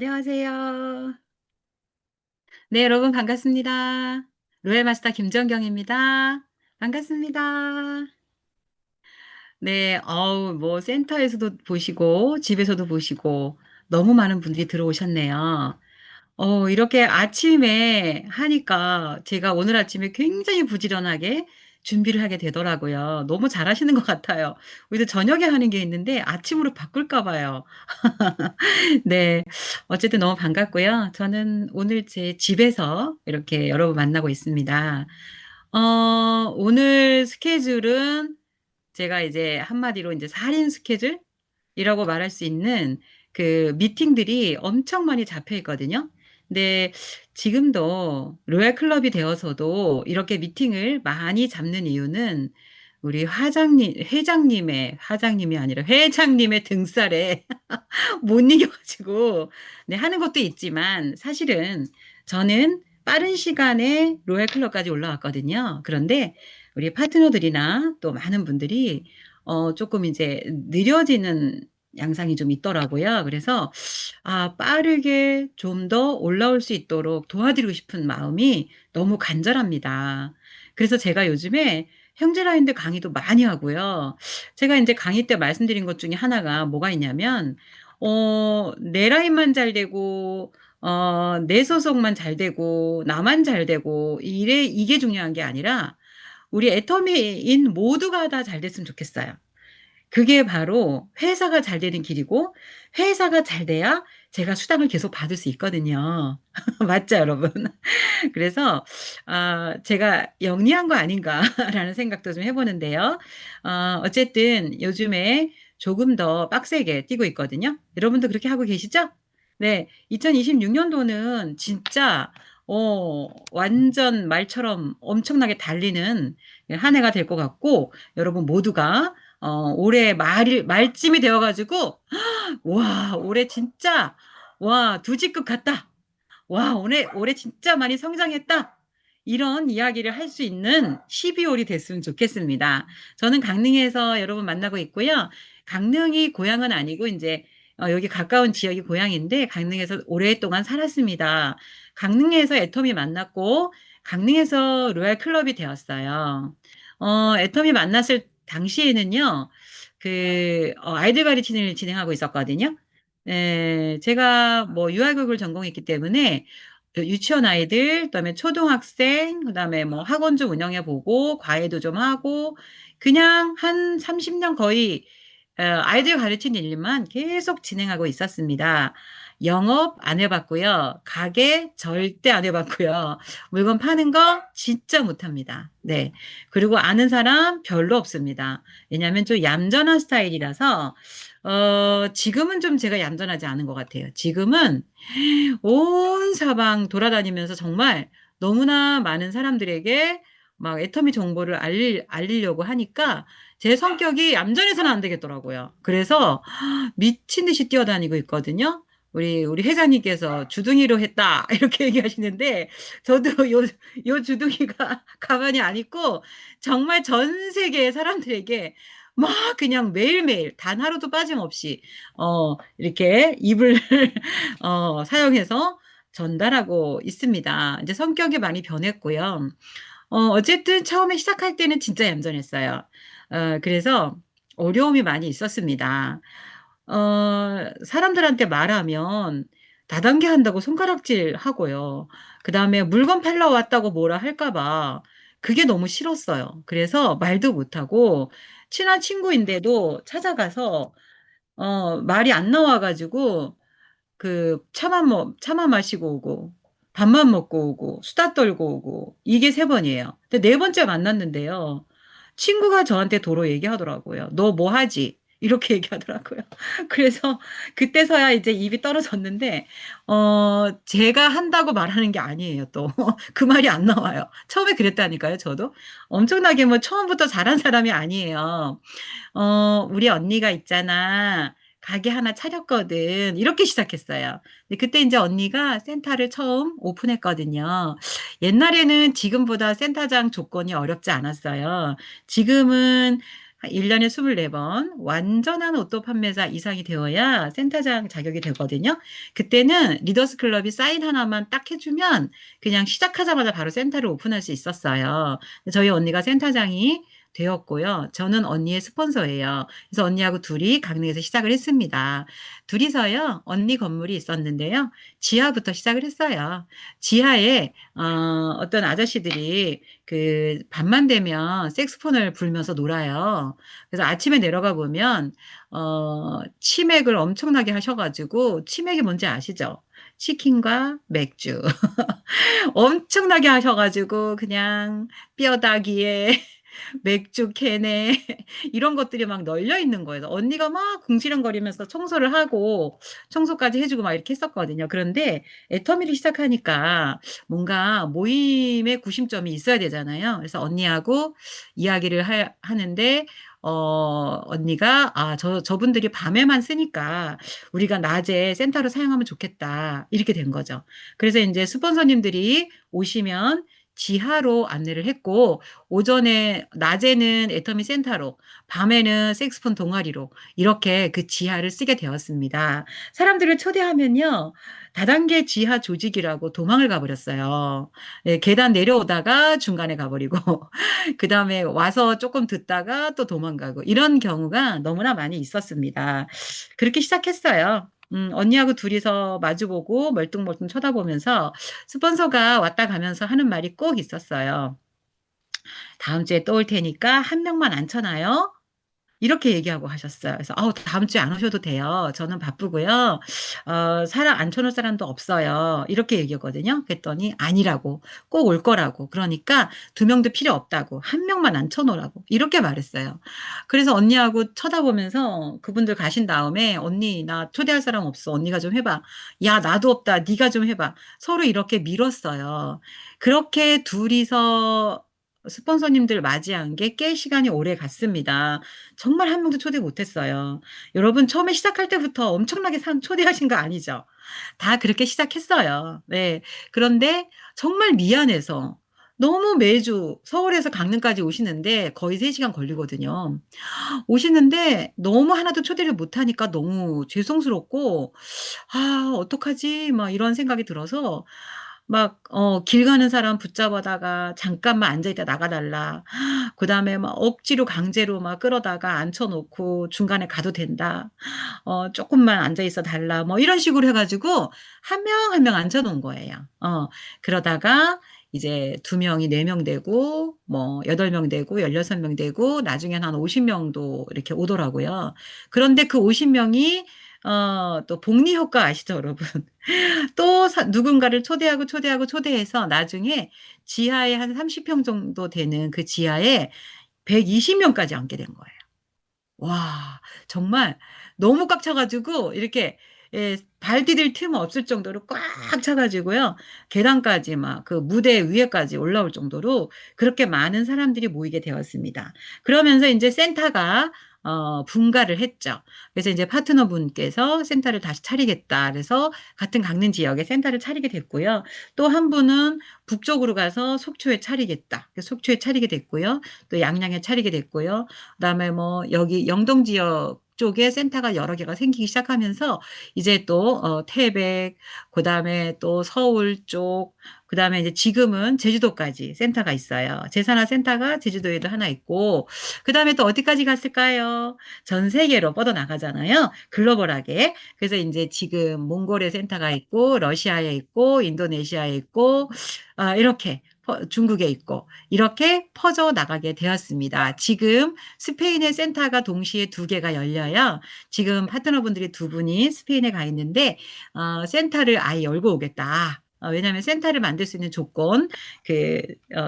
안녕하세요. 네, 여러분 반갑습니다. 로얄 마스터 김정경입니다. 반갑습니다. 네, 뭐 센터에서도 보시고 집에서도 보시고 너무 많은 분들이 들어오셨네요. 이렇게 아침에 하니까 제가 오늘 아침에 굉장히 부지런하게 준비를 하게 되더라고요. 너무 잘하시는 것 같아요. 우리도 저녁에 하는 게 있는데 아침으로 바꿀까 봐요. 네. 어쨌든 너무 반갑고요. 저는 오늘 제 집에서 이렇게 여러분 만나고 있습니다. 오늘 스케줄은 제가 이제 한마디로 이제 살인 스케줄이라고 말할 수 있는 그 미팅들이 엄청 많이 잡혀 있거든요. 근데 지금도 로얄 클럽이 되어서도 이렇게 미팅을 많이 잡는 이유는 우리 화장님이 아니라 회장님의 등살에 못 이겨가지고, 네, 하는 것도 있지만, 사실은 저는 빠른 시간에 로얄 클럽까지 올라왔거든요. 그런데 우리 파트너들이나 또 많은 분들이, 조금 이제 느려지는 양상이 좀 있더라고요. 그래서, 빠르게 좀 더 올라올 수 있도록 도와드리고 싶은 마음이 너무 간절합니다. 그래서 제가 요즘에 형제라인들 강의도 많이 하고요. 제가 이제 강의 때 말씀드린 것 중에 하나가 뭐가 있냐면, 내 라인만 잘 되고, 내 소속만 잘 되고, 나만 잘 되고, 이게 중요한 게 아니라, 우리 애터미인 모두가 다 잘 됐으면 좋겠어요. 그게 바로 회사가 잘 되는 길이고, 회사가 잘 돼야 제가 수당을 계속 받을 수 있거든요. 맞죠, 여러분? 그래서, 제가 영리한 거 아닌가라는 생각도 좀 해보는데요. 어쨌든 요즘에 조금 더 빡세게 뛰고 있거든요. 여러분도 그렇게 하고 계시죠? 네. 2026년도는 진짜, 완전 말처럼 엄청나게 달리는 한 해가 될 것 같고, 여러분 모두가, 올해 말쯤이 되어가지고, 와, 올해 진짜, 와, 두 직급 갔다. 와, 올해 진짜 많이 성장했다. 이런 이야기를 할 수 있는 12월이 됐으면 좋겠습니다. 저는 강릉에서 여러분 만나고 있고요. 강릉이 고향은 아니고 이제 여기 가까운 지역이 고향인데 강릉에서 오랫동안 살았습니다. 강릉에서 애터미 만났고 강릉에서 로얄 클럽이 되었어요. 애터미 만났을 당시에는요. 아이들 가르치는 진행하고 있었거든요. 제가 뭐 유아교육을 전공했기 때문에 그 유치원 아이들, 그다음에 초등학생, 그다음에 뭐 학원 좀 운영해 보고 과외도 좀 하고 그냥 한 30년 거의 아이들 가르치는 일만 계속 진행하고 있었습니다. 영업 안 해봤고요. 가게 절대 안 해봤고요. 물건 파는 거 진짜 못합니다. 네. 그리고 아는 사람 별로 없습니다. 왜냐하면 좀 얌전한 스타일이라서 지금은 좀 제가 얌전하지 않은 것 같아요. 지금은 온 사방 돌아다니면서 정말 너무나 많은 사람들에게 막 애터미 정보를 알리려고 하니까 제 성격이 얌전해서는 안 되겠더라고요. 그래서 미친 듯이 뛰어다니고 있거든요. 우리 회장님께서 주둥이로 했다. 이렇게 얘기하시는데, 저도 요 주둥이가 가만히 안 있고, 정말 전 세계 사람들에게 막 그냥 매일매일 단 하루도 빠짐없이, 이렇게 입을, 사용해서 전달하고 있습니다. 이제 성격이 많이 변했고요. 어쨌든 처음에 시작할 때는 진짜 얌전했어요. 그래서 어려움이 많이 있었습니다. 사람들한테 말하면 다단계 한다고 손가락질 하고요. 그 다음에 물건 팔러 왔다고 뭐라 할까봐 그게 너무 싫었어요. 그래서 말도 못하고 친한 친구인데도 찾아가서 말이 안 나와가지고 차만 마시고 오고 밥만 먹고 오고 수다 떨고 오고 이게 세 번이에요. 근데 네 번째 만났는데요. 친구가 저한테 도로 얘기하더라고요. 너 뭐 하지? 이렇게 얘기하더라고요. 그래서 그때서야 이제 입이 떨어졌는데, 제가 한다고 말하는 게 아니에요, 또. 그 말이 안 나와요. 처음에 그랬다니까요, 저도. 엄청나게 뭐 처음부터 잘한 사람이 아니에요. 우리 언니가 있잖아. 가게 하나 차렸거든. 이렇게 시작했어요. 근데 그때 이제 언니가 센터를 처음 오픈했거든요. 옛날에는 지금보다 센터장 조건이 어렵지 않았어요. 지금은 1년에 24번 완전한 오토 판매자 이상이 되어야 센터장 자격이 되거든요. 그때는 리더스 클럽이 사인 하나만 딱 해주면 그냥 시작하자마자 바로 센터를 오픈할 수 있었어요. 저희 언니가 센터장이 되었고요. 저는 언니의 스폰서예요. 그래서 언니하고 둘이 강릉에서 시작을 했습니다. 둘이서요, 언니 건물이 있었는데요. 지하부터 시작을 했어요. 지하에, 어떤 아저씨들이 그 밤만 되면 색스폰을 불면서 놀아요. 그래서 아침에 내려가 보면 치맥을 엄청나게 하셔가지고 치맥이 뭔지 아시죠? 치킨과 맥주 엄청나게 하셔가지고 그냥 뼈다귀에 맥주 캔에 이런 것들이 막 널려 있는 거예요. 언니가 막 궁시렁거리면서 청소를 하고 청소까지 해주고 막 이렇게 했었거든요. 그런데 애터미를 시작하니까 뭔가 모임의 구심점이 있어야 되잖아요. 그래서 언니하고 이야기를 하는데 언니가, 저분들이 밤에만 쓰니까 우리가 낮에 센터로 사용하면 좋겠다. 이렇게 된 거죠. 그래서 이제 스폰서님들이 오시면 지하로 안내를 했고, 낮에는 애터미 센터로, 밤에는 색스폰 동아리로, 이렇게 그 지하를 쓰게 되었습니다. 사람들을 초대하면요, 다단계 지하 조직이라고 도망을 가버렸어요. 예, 계단 내려오다가 중간에 가버리고, 그 다음에 와서 조금 듣다가 또 도망가고, 이런 경우가 너무나 많이 있었습니다. 그렇게 시작했어요. 언니하고 둘이서 마주보고 멀뚱멀뚱 쳐다보면서 스폰서가 왔다 가면서 하는 말이 꼭 있었어요. 다음 주에 또 올 테니까 한 명만 앉혀놔요. 이렇게 얘기하고 하셨어요. 그래서 다음 주에 안 오셔도 돼요. 저는 바쁘고요. 사람 앉혀놓을 사람도 없어요. 이렇게 얘기했거든요. 그랬더니 아니라고. 꼭 올 거라고. 그러니까 두 명도 필요 없다고. 한 명만 앉혀놓으라고. 이렇게 말했어요. 그래서 언니하고 쳐다보면서 그분들 가신 다음에 언니 나 초대할 사람 없어. 언니가 좀 해봐. 야 나도 없다. 네가 좀 해봐. 서로 이렇게 밀었어요. 그렇게 둘이서 스폰서님들 맞이한 게 꽤 시간이 오래 갔습니다. 정말 한 명도 초대 못했어요. 여러분, 처음에 시작할 때부터 엄청나게 초대하신 거 아니죠? 다 그렇게 시작했어요. 네. 그런데 정말 미안해서 너무 매주 서울에서 강릉까지 오시는데 거의 3시간 걸리거든요. 오시는데 너무 하나도 초대를 못하니까 너무 죄송스럽고, 어떡하지? 막 이런 생각이 들어서 막, 길 가는 사람 붙잡아다가 잠깐만 앉아있다 나가달라. 그 다음에 막 억지로 강제로 막 끌어다가 앉혀놓고 중간에 가도 된다. 조금만 앉아있어 달라. 뭐 이런 식으로 해가지고 한 명 한 명 앉혀놓은 거예요. 그러다가 이제 2명이 4명 되고, 뭐, 8명 되고, 16명 되고, 나중엔 한 50명도 이렇게 오더라고요. 그런데 그 50명이, 또 복리 효과 아시죠, 여러분? 또 누군가를 초대하고 초대하고 초대해서 나중에 지하에 한 30평 정도 되는 그 지하에 120명까지 앉게 된 거예요. 와, 정말 너무 꽉 차가지고 이렇게 발 디딜 틈 없을 정도로 꽉 차가지고요. 계단까지 막 그 무대 위에까지 올라올 정도로 그렇게 많은 사람들이 모이게 되었습니다. 그러면서 이제 센터가 분가를 했죠. 그래서 이제 파트너분께서 센터를 다시 차리겠다. 그래서 같은 강릉 지역에 센터를 차리게 됐고요. 또 한 분은 북쪽으로 가서 속초에 차리겠다. 그래서 속초에 차리게 됐고요. 또 양양에 차리게 됐고요. 그다음에 뭐 여기 영동 지역 쪽에 센터가 여러 개가 생기기 시작하면서 이제 또 태백, 그다음에 또 서울 쪽, 그다음에 이제 지금은 제주도까지 센터가 있어요. 제산화 센터가 제주도에도 하나 있고, 그다음에 또 어디까지 갔을까요? 전 세계로 뻗어나가잖아요. 글로벌하게. 그래서 이제 지금 몽골에 센터가 있고, 러시아에 있고, 인도네시아에 있고, 이렇게 중국에 있고, 이렇게 퍼져 나가게 되었습니다. 지금 스페인의 센터가 동시에 2개가 열려요. 지금 파트너분들이 2분이 스페인에 가 있는데, 센터를 아예 열고 오겠다. 왜냐하면 센터를 만들 수 있는 조건, 그,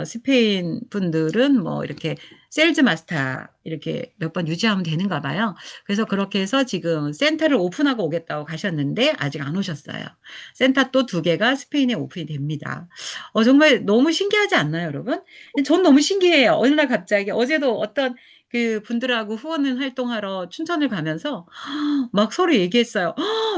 스페인 분들은 뭐 이렇게 세일즈 마스터 이렇게 몇 번 유지하면 되는가 봐요. 그래서 그렇게 해서 지금 센터를 오픈하고 오겠다고 가셨는데 아직 안 오셨어요. 센터 또 2개가 스페인에 오픈이 됩니다. 정말 너무 신기하지 않나요, 여러분? 전 너무 신기해요. 어느 날 갑자기 어제도 어떤 그 분들하고 후원 활동하러 춘천을 가면서 막 서로 얘기했어요.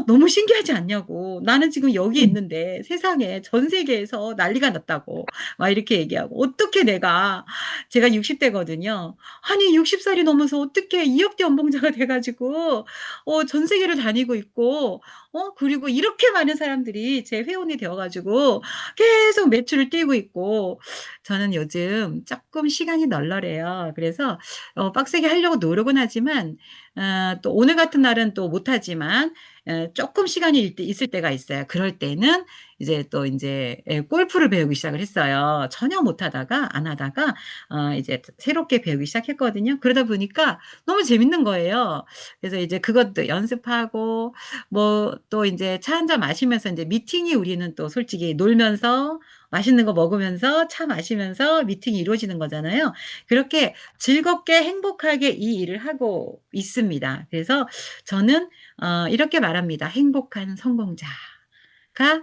너무 신기하지 않냐고. 나는 지금 여기 있는데 세상에 전 세계에서 난리가 났다고. 막 이렇게 얘기하고. 어떻게 제가 60대거든요. 아니, 60살이 넘어서 어떻게 2억대 연봉자가 돼가지고, 전 세계를 다니고 있고, 그리고 이렇게 많은 사람들이 제 회원이 되어가지고 계속 매출을 띄고 있고, 저는 요즘 조금 시간이 널널해요. 그래서, 빡세게 하려고 노력은 하지만, 또 오늘 같은 날은 또 못하지만 조금 시간이 있을 때가 있어요. 그럴 때는 이제 또 이제 골프를 배우기 시작을 했어요. 전혀 못하다가 안 하다가 이제 새롭게 배우기 시작했거든요. 그러다 보니까 너무 재밌는 거예요. 그래서 이제 그것도 연습하고 뭐 또 이제 차 한잔 마시면서 이제 미팅이 우리는 또 솔직히 놀면서 맛있는 거 먹으면서 차 마시면서 미팅이 이루어지는 거잖아요. 그렇게 즐겁게 행복하게 이 일을 하고 있습니다. 그래서 저는 이렇게 말합니다. 행복한 성공자가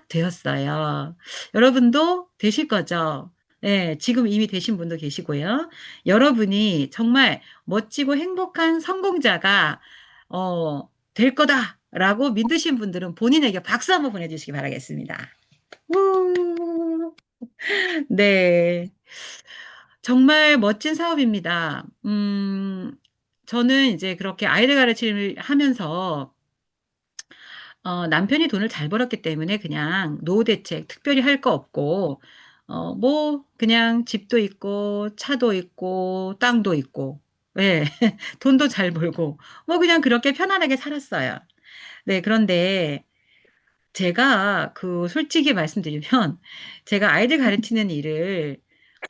되었어요. 여러분도 되실 거죠? 네, 지금 이미 되신 분도 계시고요. 여러분이 정말 멋지고 행복한 성공자가 될 거다라고 믿으신 분들은 본인에게 박수 한번 보내주시기 바라겠습니다. 우! 네. 정말 멋진 사업입니다. 저는 이제 그렇게 아이들 가르침을 하면서 남편이 돈을 잘 벌었기 때문에 그냥 노후 대책 특별히 할 거 없고, 뭐, 그냥 집도 있고, 차도 있고, 땅도 있고, 예, 돈도 잘 벌고, 뭐 그냥 그렇게 편안하게 살았어요. 네, 그런데 제가 솔직히 말씀드리면 제가 아이들 가르치는 일을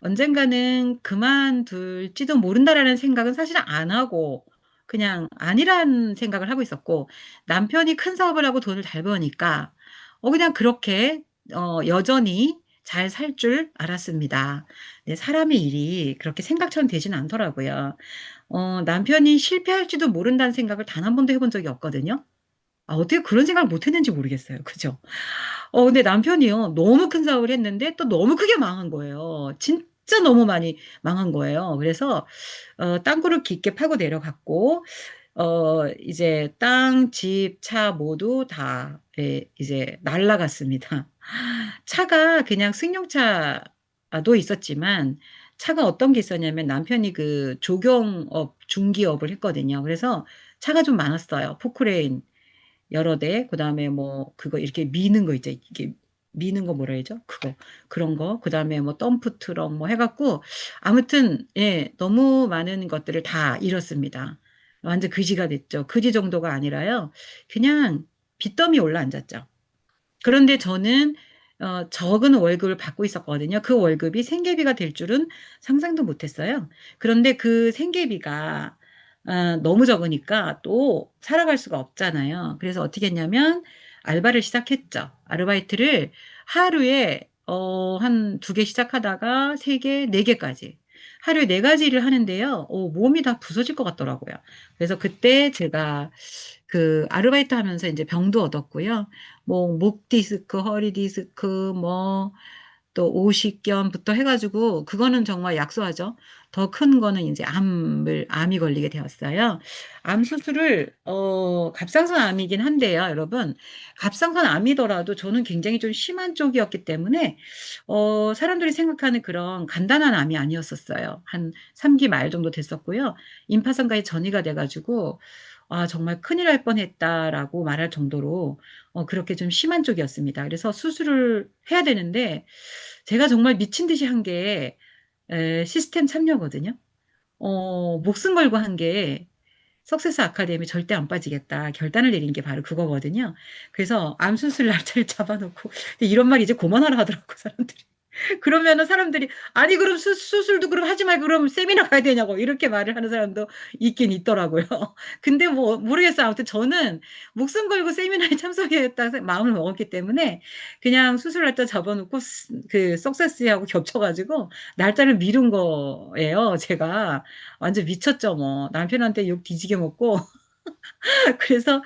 언젠가는 그만둘지도 모른다라는 생각은 사실 안 하고 그냥 아니란 생각을 하고 있었고 남편이 큰 사업을 하고 돈을 잘 버니까 그냥 그렇게 여전히 잘 살 줄 알았습니다. 네, 사람의 일이 그렇게 생각처럼 되지는 않더라고요. 남편이 실패할지도 모른다는 생각을 단 한 번도 해본 적이 없거든요. 어떻게 그런 생각을 못 했는지 모르겠어요. 그죠? 근데 남편이요. 너무 큰 사업을 했는데 또 너무 크게 망한 거예요. 진짜 너무 많이 망한 거예요. 그래서, 땅굴을 깊게 파고 내려갔고, 이제 땅, 집, 차 모두 다, 예, 이제 날라갔습니다. 차가 그냥 승용차도 있었지만, 차가 어떤 게 있었냐면 남편이 그 조경업, 중기업을 했거든요. 그래서 차가 좀 많았어요. 포크레인. 여러 대, 그 다음에 뭐, 그거 이렇게 미는 거 있죠. 이게 미는 거 뭐라 해야죠? 그런 거. 그 다음에 뭐, 덤프 트럭 뭐 해갖고, 아무튼, 예, 너무 많은 것들을 다 잃었습니다. 완전 그지가 됐죠. 그지 정도가 아니라요. 그냥 빚더미 올라앉았죠. 그런데 저는, 적은 월급을 받고 있었거든요. 그 월급이 생계비가 될 줄은 상상도 못했어요. 그런데 그 생계비가 너무 적으니까 또 살아갈 수가 없잖아요. 그래서 어떻게 했냐면 알바를 시작했죠. 아르바이트를 하루에 한 두 개 시작하다가 세 개, 네 개까지. 하루에 네 가지 일을 하는데요. 몸이 다 부서질 것 같더라고요. 그래서 그때 제가 그 아르바이트 하면서 이제 병도 얻었고요. 뭐 목 디스크, 허리 디스크, 뭐 또 오십견부터 해가지고 그거는 정말 약소하죠. 더 큰 거는 이제 암이 걸리게 되었어요. 암 수술을 갑상선 암이긴 한데요, 여러분. 갑상선 암이더라도 저는 굉장히 좀 심한 쪽이었기 때문에 사람들이 생각하는 그런 간단한 암이 아니었었어요. 한 3기 말 정도 됐었고요. 임파선까지 전이가 돼가지고 정말 큰일 날 뻔했다라고 말할 정도로 그렇게 좀 심한 쪽이었습니다. 그래서 수술을 해야 되는데 제가 정말 미친 듯이 한 게 시스템 참여거든요. 목숨 걸고 한 게 석세스 아카데미 절대 안 빠지겠다 결단을 내린 게 바로 그거거든요. 그래서 암 수술 날짜를 잡아놓고 근데 이런 말 이제 그만하라 하더라고 사람들이. 그러면은 사람들이 아니 그럼 수술도 그럼 하지 말고 그럼 세미나 가야 되냐고 이렇게 말을 하는 사람도 있긴 있더라고요. 근데 뭐 모르겠어요. 아무튼 저는 목숨 걸고 세미나에 참석해야겠다 마음을 먹었기 때문에 그냥 수술 날짜 잡아놓고 그 석세스하고 겹쳐가지고 날짜를 미룬 거예요. 제가 완전 미쳤죠 뭐 남편한테 욕 뒤지게 먹고 그래서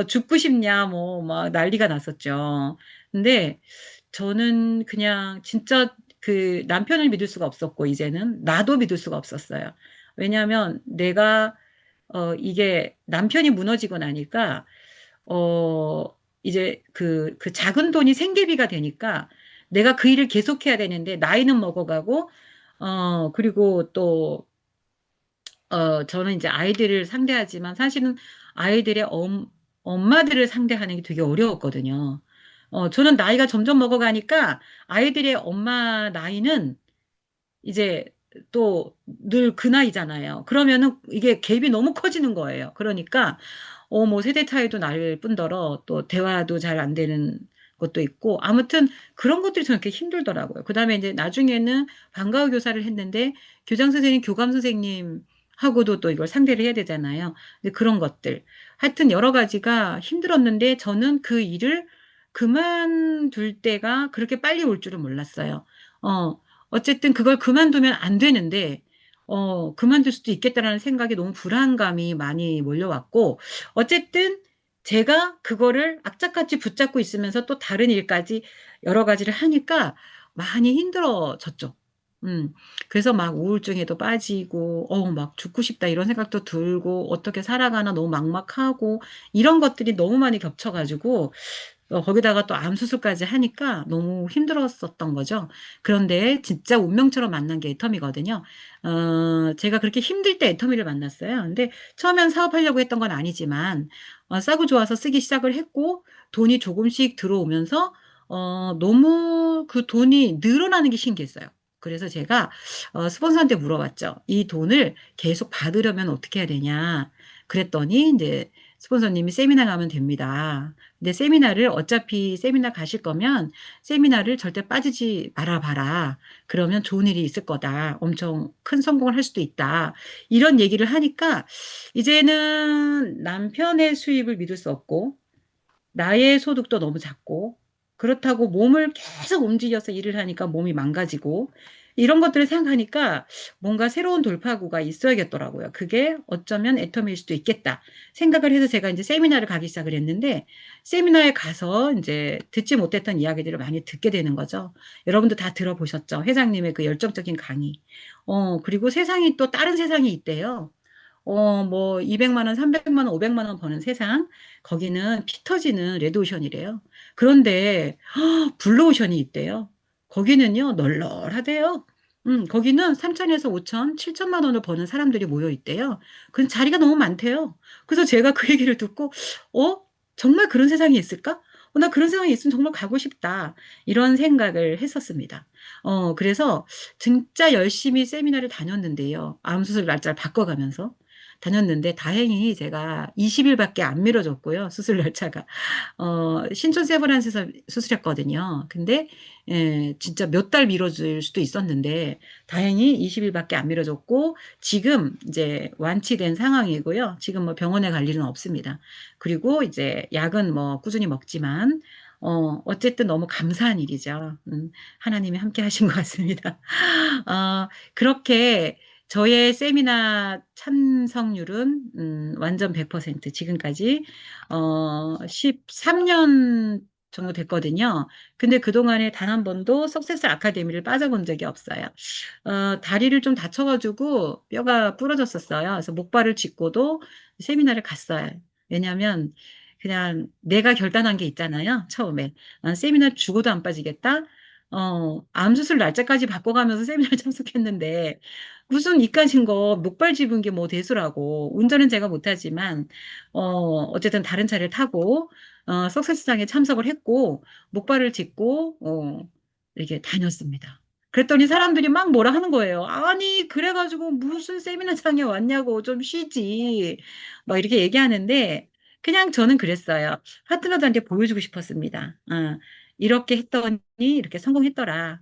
죽고 싶냐 뭐 막 난리가 났었죠. 근데 저는 그냥 진짜 그 남편을 믿을 수가 없었고 이제는 나도 믿을 수가 없었어요. 왜냐하면 내가 이게 남편이 무너지고 나니까 어, 이제 그 작은 돈이 생계비가 되니까 내가 그 일을 계속해야 되는데 나이는 먹어가고 그리고 또 저는 이제 아이들을 상대하지만 사실은 아이들의 엄마들을 상대하는 게 되게 어려웠거든요. 저는 나이가 점점 먹어가니까 아이들의 엄마 나이는 이제 또 늘 그 나이잖아요. 그러면은 이게 갭이 너무 커지는 거예요. 그러니까 뭐 세대 차이도 날 뿐더러 또 대화도 잘 안 되는 것도 있고 아무튼 그런 것들이 저는 이렇게 힘들더라고요. 그다음에 이제 나중에는 방과후 교사를 했는데 교장 선생님, 교감 선생님하고도 또 이걸 상대를 해야 되잖아요. 근데 그런 것들 하여튼 여러 가지가 힘들었는데 저는 그 일을 그만둘 때가 그렇게 빨리 올 줄은 몰랐어요. 어, 어쨌든 그걸 그만두면 안 되는데, 그만둘 수도 있겠다라는 생각이 너무 불안감이 많이 몰려왔고, 어쨌든 제가 그거를 악착같이 붙잡고 있으면서 또 다른 일까지 여러 가지를 하니까 많이 힘들어졌죠. 음, 그래서 막 우울증에도 빠지고, 막 죽고 싶다 이런 생각도 들고, 어떻게 살아가나 너무 막막하고, 이런 것들이 너무 많이 겹쳐가지고, 거기다가 또 암 수술까지 하니까 너무 힘들었었던 거죠. 그런데 진짜 운명처럼 만난 게 애터미거든요. 제가 그렇게 힘들 때 애터미를 만났어요. 근데 처음엔 사업하려고 했던 건 아니지만, 싸고 좋아서 쓰기 시작을 했고, 돈이 조금씩 들어오면서, 너무 그 돈이 늘어나는 게 신기했어요. 그래서 제가 스폰서한테 물어봤죠. 이 돈을 계속 받으려면 어떻게 해야 되냐. 그랬더니 이제 스폰서님이 세미나 가면 됩니다. 근데 세미나를 어차피 세미나 가실 거면 세미나를 절대 빠지지 말아 봐라. 그러면 좋은 일이 있을 거다. 엄청 큰 성공을 할 수도 있다. 이런 얘기를 하니까 이제는 남편의 수입을 믿을 수 없고 나의 소득도 너무 작고, 그렇다고 몸을 계속 움직여서 일을 하니까 몸이 망가지고, 이런 것들을 생각하니까 뭔가 새로운 돌파구가 있어야겠더라고요. 그게 어쩌면 애터미일 수도 있겠다. 생각을 해서 제가 이제 세미나를 가기 시작을 했는데, 세미나에 가서 이제 듣지 못했던 이야기들을 많이 듣게 되는 거죠. 여러분도 다 들어보셨죠? 회장님의 그 열정적인 강의. 그리고 세상이 또 다른 세상이 있대요. 뭐 200만 원, 300만 원, 500만 원 버는 세상. 거기는 피 터지는 레드오션이래요. 그런데 블루오션이 있대요. 거기는요, 널널하대요. 거기는 3천에서 5천, 7천만 원을 버는 사람들이 모여 있대요. 그 자리가 너무 많대요. 그래서 제가 그 얘기를 듣고, 어? 정말 그런 세상이 있을까? 나 그런 세상이 있으면 정말 가고 싶다. 이런 생각을 했었습니다. 그래서 진짜 열심히 세미나를 다녔는데요. 암 수술 날짜를 바꿔가면서. 다녔는데 다행히 제가 20일밖에 안 미뤄졌고요. 수술 날짜가. 신촌 세브란스에서 수술했거든요. 근데 진짜 몇 달 미뤄질 수도 있었는데 다행히 20일밖에 안 미뤄졌고 지금 이제 완치된 상황이고요. 지금 뭐 병원에 갈 일은 없습니다. 그리고 이제 약은 뭐 꾸준히 먹지만 어쨌든 너무 감사한 일이죠. 하나님이 함께 하신 것 같습니다. 그렇게 저의 세미나 참석률은 완전 100% 지금까지 13년 정도 됐거든요. 근데 그동안에 단 한 번도 석세스 아카데미를 빠져본 적이 없어요. 다리를 좀 다쳐가지고 뼈가 부러졌었어요. 그래서 목발을 짚고도 세미나를 갔어요. 왜냐하면 그냥 내가 결단한 게 있잖아요. 처음에. 난 세미나 죽어도 안 빠지겠다. 암 수술 날짜까지 바꿔가면서 세미나를 참석했는데 무슨 이까진 거 목발 짚은 게 뭐 대수라고. 운전은 제가 못하지만 어쨌든 다른 차를 타고 석세스장에 참석을 했고 목발을 짚고 이렇게 다녔습니다. 그랬더니 사람들이 막 뭐라 하는 거예요. 아니, 그래가지고 무슨 세미나장에 왔냐고 좀 쉬지. 막 이렇게 얘기하는데 그냥 저는 그랬어요. 파트너들한테 보여주고 싶었습니다. 이렇게 했더니 이렇게 성공했더라.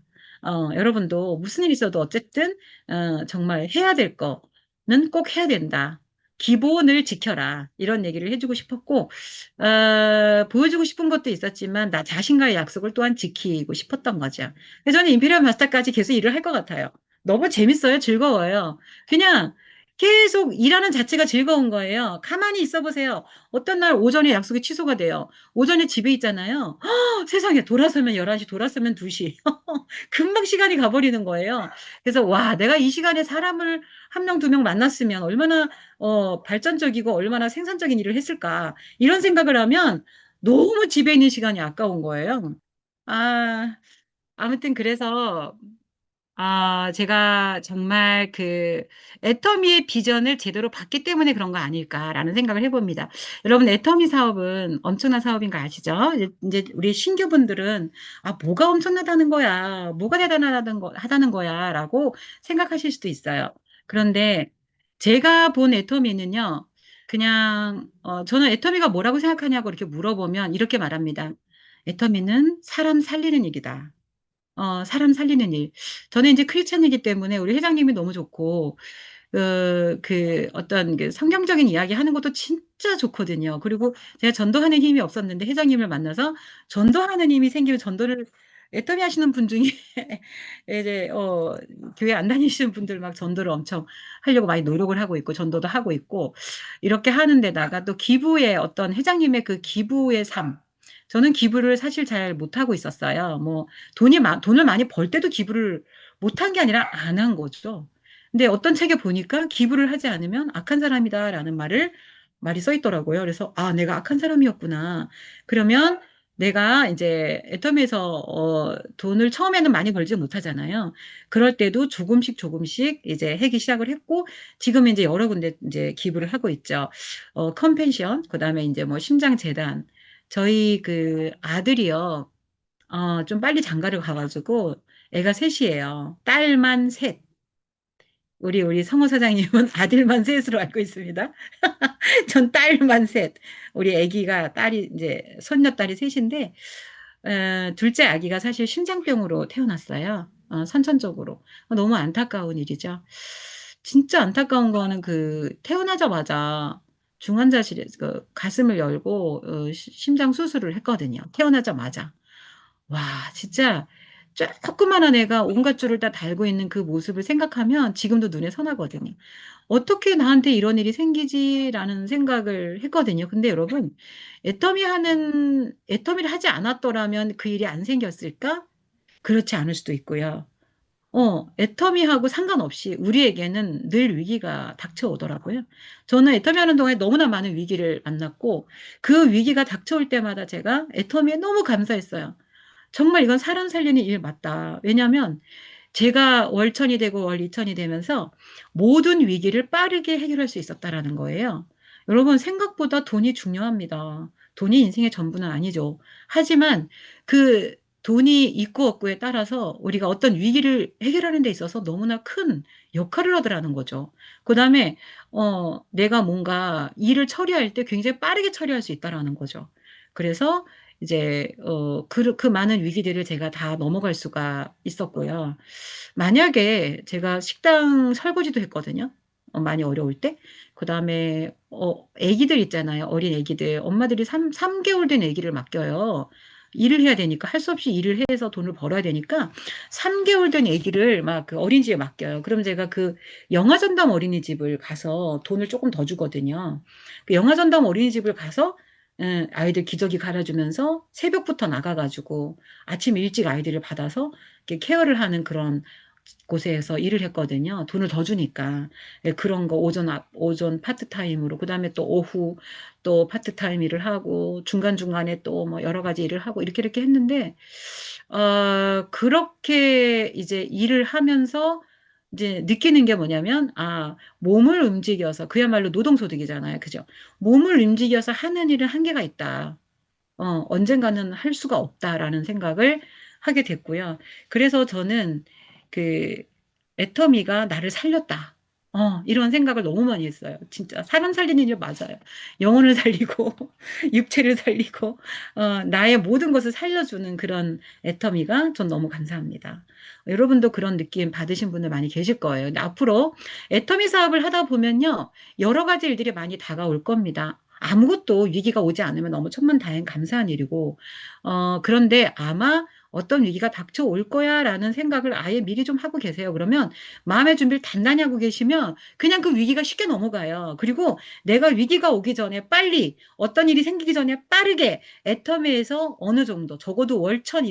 여러분도 무슨 일 있어도 어쨌든 정말 해야 될 거는 꼭 해야 된다. 기본을 지켜라. 이런 얘기를 해주고 싶었고, 보여주고 싶은 것도 있었지만, 나 자신과의 약속을 또한 지키고 싶었던 거죠. 그래서 저는 임페리얼 마스터까지 계속 일을 할 것 같아요. 너무 재밌어요. 즐거워요. 그냥 계속 일하는 자체가 즐거운 거예요. 가만히 있어 보세요. 어떤 날 오전에 약속이 취소가 돼요. 오전에 집에 있잖아요. 세상에 돌아서면 11시, 돌아서면 2시. 금방 시간이 가버리는 거예요. 그래서 와, 내가 이 시간에 사람을 한 명, 두 명 만났으면 얼마나 발전적이고 얼마나 생산적인 일을 했을까. 이런 생각을 하면 너무 집에 있는 시간이 아까운 거예요. 아, 아무튼 그래서 제가 정말 그 애터미의 비전을 제대로 봤기 때문에 그런 거 아닐까라는 생각을 해봅니다. 여러분, 애터미 사업은 엄청난 사업인 거 아시죠? 이제 우리 신규분들은 뭐가 엄청나다는 거야, 뭐가 하다는 거야라고 생각하실 수도 있어요. 그런데 제가 본 애터미는요, 그냥 저는 애터미가 뭐라고 생각하냐고 이렇게 물어보면 이렇게 말합니다. 애터미는 사람 살리는 일이다. 사람 살리는 일. 저는 이제 크리스찬이기 때문에 우리 회장님이 너무 좋고, 그 어떤 그 성경적인 이야기 하는 것도 진짜 좋거든요. 그리고 제가 전도하는 힘이 없었는데 회장님을 만나서 전도하는 힘이 생기면 전도를 애터미 하시는 분 중에 이제 교회 안 다니시는 분들 막 전도를 엄청 하려고 많이 노력을 하고 있고 전도도 하고 있고 이렇게 하는 데다가 또 기부의 어떤 회장님의 그 기부의 삶. 저는 기부를 사실 잘 못하고 있었어요. 뭐 돈을 많이 벌 때도 기부를 못한 게 아니라 안 한 거죠. 근데 어떤 책에 보니까 기부를 하지 않으면 악한 사람이다라는 말이 써 있더라고요. 그래서 내가 악한 사람이었구나. 그러면 내가 이제 애터미에서 돈을 처음에는 많이 벌지 못하잖아요. 그럴 때도 조금씩 조금씩 이제 하기 시작을 했고 지금 이제 여러 군데 이제 기부를 하고 있죠. 컴펜션, 그다음에 이제 뭐 심장재단. 저희 그 아들이요. 좀 빨리 장가를 가가지고 애가 셋이에요. 딸만 셋. 우리 성호 사장님은 아들만 셋으로 알고 있습니다. 전 딸만 셋. 우리 아기가 딸이 이제 손녀딸이 셋인데 둘째 아기가 사실 심장병으로 태어났어요. 선천적으로. 너무 안타까운 일이죠. 진짜 안타까운 거는 그 태어나자마자 중환자실에 그 가슴을 열고 심장 수술을 했거든요. 태어나자마자. 와, 진짜 조그만한 애가 온갖 줄을 다 달고 있는 그 모습을 생각하면 지금도 눈에 선하거든요. 어떻게 나한테 이런 일이 생기지라는 생각을 했거든요. 근데 여러분, 애터미를 하지 않았더라면 그 일이 안 생겼을까? 그렇지 않을 수도 있고요. 애터미하고 상관없이 우리에게는 늘 위기가 닥쳐오더라고요. 저는 애터미 하는 동안에 너무나 많은 위기를 만났고, 그 위기가 닥쳐올 때마다 제가 애터미에 너무 감사했어요. 정말 이건 사람 살리는 일 맞다. 왜냐하면 제가 월천이 되고 월이천이 되면서 모든 위기를 빠르게 해결할 수 있었다라는 거예요. 여러분, 생각보다 돈이 중요합니다. 돈이 인생의 전부는 아니죠. 하지만 그 돈이 있고 없고에 따라서 우리가 어떤 위기를 해결하는 데 있어서 너무나 큰 역할을 하더라는 거죠. 그 다음에, 내가 뭔가 일을 처리할 때 굉장히 빠르게 처리할 수 있다라는 거죠. 그래서 이제, 그 많은 위기들을 제가 다 넘어갈 수가 있었고요. 만약에 제가 식당 설거지도 했거든요. 많이 어려울 때. 그 다음에, 애기들 있잖아요. 어린 애기들. 엄마들이 3개월 된 애기를 맡겨요. 일을 해야 되니까, 할 수 없이 일을 해서 돈을 벌어야 되니까, 3개월 된 애기를 막 그 어린이집에 맡겨요. 그럼 제가 그 영아전담 어린이집을 가서 돈을 조금 더 주거든요. 그 영아전담 어린이집을 가서, 아이들 기저귀 갈아주면서 새벽부터 나가가지고 아침 일찍 아이들을 받아서 이렇게 케어를 하는 그런 곳에서 일을 했거든요. 돈을 더 주니까. 그런 거 오전 파트타임으로, 그 다음에 또 오후 또 파트타임 일을 하고, 중간중간에 또 뭐 여러 가지 일을 하고, 이렇게 했는데, 그렇게 이제 일을 하면서 이제 느끼는 게 뭐냐면, 몸을 움직여서, 그야말로 노동소득이잖아요. 그죠? 몸을 움직여서 하는 일은 한계가 있다. 언젠가는 할 수가 없다라는 생각을 하게 됐고요. 그래서 저는 그 애터미가 나를 살렸다. 이런 생각을 너무 많이 했어요. 진짜 사람 살리는 일 맞아요. 영혼을 살리고 육체를 살리고 나의 모든 것을 살려주는 그런 애터미가 전 너무 감사합니다. 여러분도 그런 느낌 받으신 분들 많이 계실 거예요. 근데 앞으로 애터미 사업을 하다 보면요. 여러 가지 일들이 많이 다가올 겁니다. 아무것도 위기가 오지 않으면 너무 천만다행 감사한 일이고, 그런데 아마 어떤 위기가 닥쳐올 거야라는 생각을 아예 미리 좀 하고 계세요. 그러면 마음의 준비를 단단히 하고 계시면 그냥 그 위기가 쉽게 넘어가요. 그리고 내가 위기가 오기 전에 빨리 어떤 일이 생기기 전에 빠르게 애터미에서 어느 정도 적어도 월천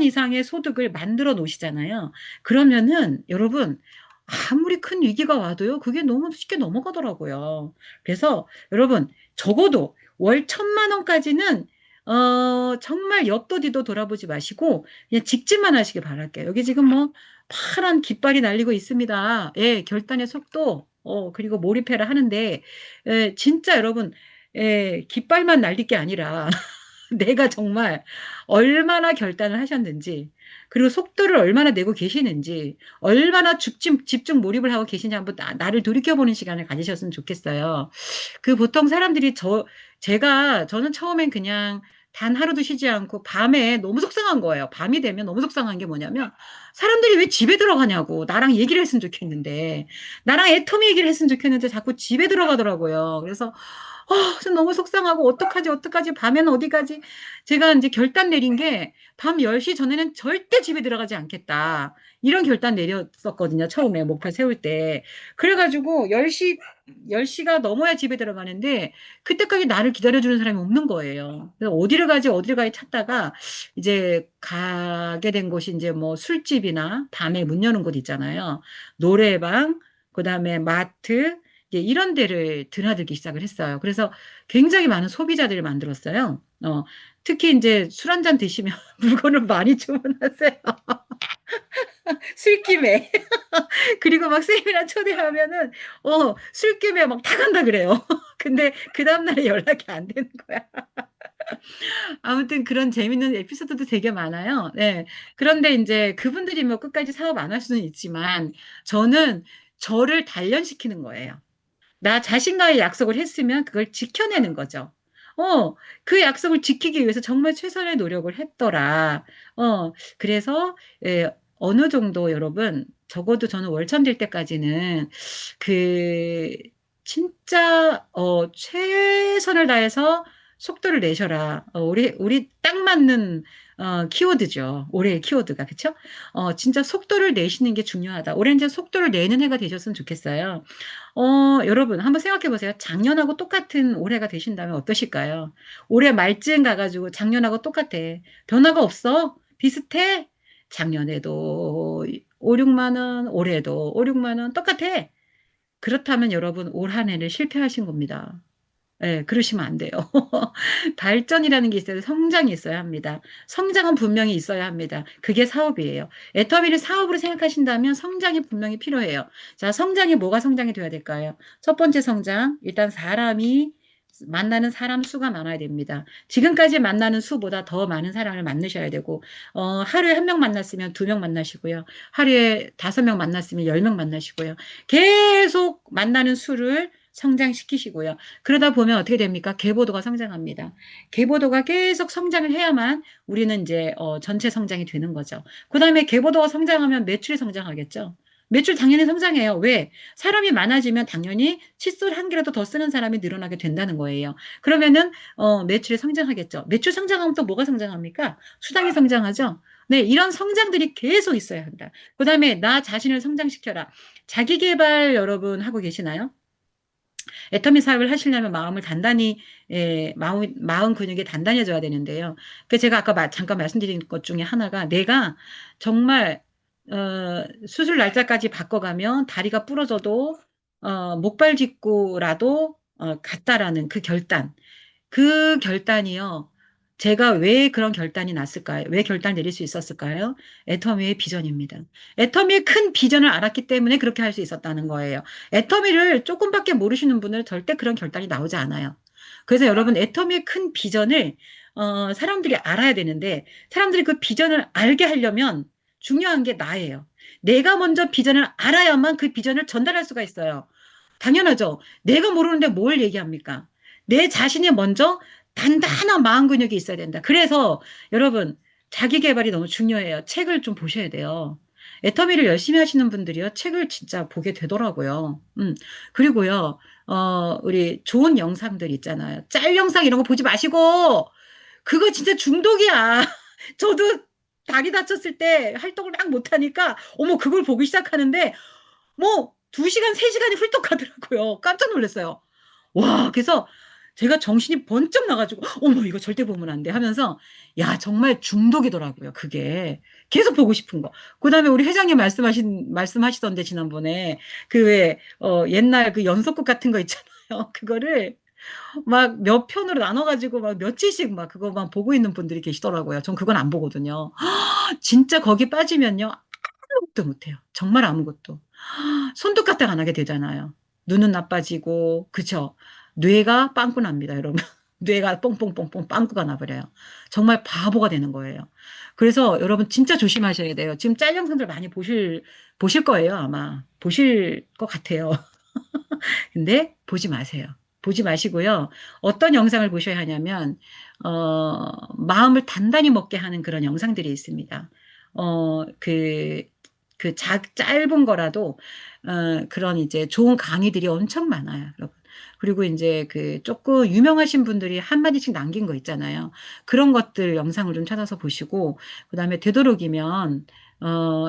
이상의 소득을 만들어 놓으시잖아요. 그러면은 여러분 아무리 큰 위기가 와도요, 그게 너무 쉽게 넘어가더라고요. 그래서 여러분, 적어도 월 1,000만 원까지는, 정말 옆도 뒤도 돌아보지 마시고, 그냥 직진만 하시길 바랄게요. 여기 지금 뭐, 파란 깃발이 날리고 있습니다. 예, 결단의 속도, 그리고 몰입해라 하는데, 진짜 여러분, 깃발만 날릴 게 아니라, 내가 정말 얼마나 결단을 하셨는지, 그리고 속도를 얼마나 내고 계시는지, 얼마나 집중 몰입을 하고 계시는지 한번 나를 돌이켜보는 시간을 가지셨으면 좋겠어요. 그 보통 사람들이 저는 처음엔 그냥 단 하루도 쉬지 않고 밤에 너무 속상한 거예요. 밤이 되면 너무 속상한 게 뭐냐면 사람들이 왜 집에 들어가냐고 나랑 얘기를 했으면 좋겠는데 나랑 애터미 얘기를 했으면 좋겠는데 자꾸 집에 들어가더라고요. 그래서 좀 너무 속상하고, 어떡하지? 밤에는 어디 가지? 제가 이제 결단 내린 게, 밤 10시 전에는 절대 집에 들어가지 않겠다. 이런 결단 내렸었거든요. 처음에 목표 세울 때. 그래가지고, 10시가 넘어야 집에 들어가는데, 그때까지 나를 기다려주는 사람이 없는 거예요. 그래서 어디를 가지 찾다가, 이제 가게 된 곳이 이제 뭐 술집이나 밤에 문 여는 곳 있잖아요. 노래방, 그 다음에 마트, 이제 이런 데를 드나들기 시작을 했어요. 그래서 굉장히 많은 소비자들을 만들었어요. 특히 이제 술 한 잔 드시면 물건을 많이 주문하세요. 술김에. 그리고 막 세미나 초대하면은, 술김에 막 다 간다 그래요. 근데 그 다음날에 연락이 안 되는 거야. 아무튼 그런 재밌는 에피소드도 되게 많아요. 네. 그런데 이제 그분들이 뭐 끝까지 사업 안 할 수는 있지만, 저는 저를 단련시키는 거예요. 나 자신과의 약속을 했으면 그걸 지켜내는 거죠. 그 약속을 지키기 위해서 정말 최선의 노력을 했더라. 그래서, 어느 정도 여러분, 적어도 저는 월천될 때까지는 그, 진짜, 최선을 다해서 속도를 내셔라. 우리 딱 맞는, 키워드죠. 올해의 키워드가, 그쵸? 진짜 속도를 내시는 게 중요하다. 올해 이제 속도를 내는 해가 되셨으면 좋겠어요. 여러분, 한번 생각해 보세요. 작년하고 똑같은 올해가 되신다면 어떠실까요? 올해 말쯤 가가지고 작년하고 똑같아. 변화가 없어? 비슷해? 작년에도 5, 6만 원, 올해도 5, 6만 원 똑같아. 그렇다면 여러분, 올 한 해를 실패하신 겁니다. 예, 그러시면 안 돼요. 발전이라는 게 있어야 성장이 있어야 합니다. 성장은 분명히 있어야 합니다. 그게 사업이에요. 애터미를 사업으로 생각하신다면 성장이 분명히 필요해요. 자, 성장이 뭐가 성장이 돼야 될까요? 첫 번째 성장, 일단 만나는 사람 수가 많아야 됩니다. 지금까지 만나는 수보다 더 많은 사람을 만나셔야 되고, 하루에 1명 만났으면 2명 만나시고요. 하루에 5명 만났으면 10명 만나시고요. 계속 만나는 수를 성장시키시고요. 그러다 보면 어떻게 됩니까? 계보도가 성장합니다. 계보도가 계속 성장을 해야만 우리는 이제 전체 성장이 되는 거죠. 그 다음에 계보도가 성장하면 매출이 성장하겠죠. 매출 당연히 성장해요. 왜? 사람이 많아지면 당연히 칫솔 한 개라도 더 쓰는 사람이 늘어나게 된다는 거예요. 그러면은 매출이 성장하겠죠. 매출 성장하면 또 뭐가 성장합니까? 수당이 성장하죠. 네, 이런 성장들이 계속 있어야 한다. 그 다음에 나 자신을 성장시켜라. 자기 개발 여러분 하고 계시나요? 애터미 사업을 하시려면 마음을 단단히, 마음 근육이 단단해져야 되는데요. 그 제가 아까 잠깐 말씀드린 것 중에 하나가 내가 정말, 수술 날짜까지 바꿔가면 다리가 부러져도, 목발 짚고라도, 갔다라는 그 결단. 그 결단이요. 제가 왜 그런 결단이 났을까요? 왜 결단을 내릴 수 있었을까요? 애터미의 비전입니다. 애터미의 큰 비전을 알았기 때문에 그렇게 할 수 있었다는 거예요. 애터미를 조금밖에 모르시는 분은 절대 그런 결단이 나오지 않아요. 그래서 여러분, 애터미의 큰 비전을, 사람들이 알아야 되는데, 사람들이 그 비전을 알게 하려면 중요한 게 나예요. 내가 먼저 비전을 알아야만 그 비전을 전달할 수가 있어요. 당연하죠. 내가 모르는데 뭘 얘기합니까? 내 자신이 먼저 단단한 마음 근육이 있어야 된다. 그래서 여러분, 자기 개발이 너무 중요해요. 책을 좀 보셔야 돼요. 애터미를 열심히 하시는 분들이요. 책을 진짜 보게 되더라고요. 그리고요, 우리 좋은 영상들 있잖아요. 짤 영상 이런 거 보지 마시고, 그거 진짜 중독이야. 저도 다리 다쳤을 때 활동을 막 못하니까, 어머, 그걸 보기 시작하는데, 뭐, 2시간, 3시간이 훌떡 가더라고요. 깜짝 놀랐어요. 와, 그래서 제가 정신이 번쩍 나가지고, 어머, 이거 절대 보면 안 돼 하면서, 야, 정말 중독이더라고요, 그게. 계속 보고 싶은 거. 그 다음에 우리 회장님 말씀하시던데, 지난번에, 그 왜, 옛날 그 연속극 같은 거 있잖아요. 그거를 막 몇 편으로 나눠가지고 막 며칠씩 막 그거만 보고 있는 분들이 계시더라고요. 전 그건 안 보거든요. 진짜 거기 빠지면요. 아무것도 못해요. 정말 아무것도. 손도 까딱 안 하게 되잖아요. 눈은 나빠지고, 그쵸? 뇌가 빵꾸 납니다, 여러분. 뇌가 뽕뽕뽕뽕 빵꾸가 나버려요. 정말 바보가 되는 거예요. 그래서 여러분 진짜 조심하셔야 돼요. 지금 짤 영상들 많이 보실 거예요, 아마. 보실 것 같아요. 근데 보지 마세요. 보지 마시고요. 어떤 영상을 보셔야 하냐면, 마음을 단단히 먹게 하는 그런 영상들이 있습니다. 짧은 거라도, 그런 이제 좋은 강의들이 엄청 많아요, 여러분. 그리고 이제 그 조금 유명하신 분들이 한마디씩 남긴 거 있잖아요. 그런 것들 영상을 좀 찾아서 보시고, 그 다음에 되도록이면, 어,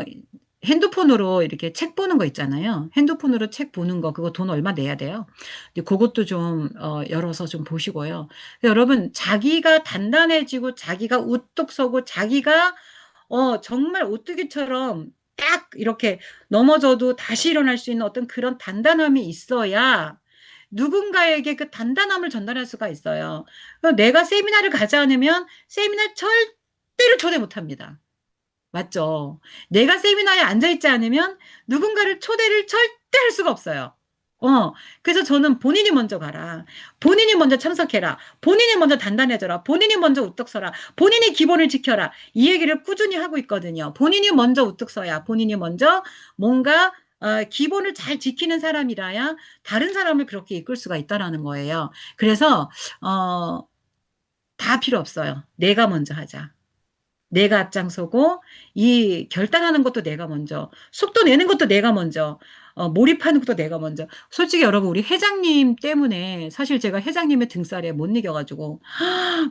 핸드폰으로 이렇게 책 보는 거 있잖아요. 핸드폰으로 책 보는 거, 그거 돈 얼마 내야 돼요. 근데 그것도 좀, 열어서 좀 보시고요. 여러분, 자기가 단단해지고, 자기가 우뚝 서고, 자기가, 정말 오뚜기처럼 딱 이렇게 넘어져도 다시 일어날 수 있는 어떤 그런 단단함이 있어야 누군가에게 그 단단함을 전달할 수가 있어요. 내가 세미나를 가지 않으면 세미나 절대로 초대 못 합니다. 맞죠? 내가 세미나에 앉아있지 않으면 누군가를 초대를 절대 할 수가 없어요. 그래서 저는 본인이 먼저 가라. 본인이 먼저 참석해라. 본인이 먼저 단단해져라. 본인이 먼저 우뚝 서라. 본인이 기본을 지켜라. 이 얘기를 꾸준히 하고 있거든요. 본인이 먼저 우뚝 서야, 본인이 먼저 뭔가 기본을 잘 지키는 사람이라야 다른 사람을 그렇게 이끌 수가 있다라는 거예요. 그래서 다 필요 없어요. 내가 먼저 하자. 내가 앞장서고 이 결단하는 것도 내가 먼저 속도 내는 것도 내가 먼저 몰입하는 것도 내가 먼저. 솔직히 여러분, 우리 회장님 때문에 사실 제가 회장님의 등살에 못 이겨가지고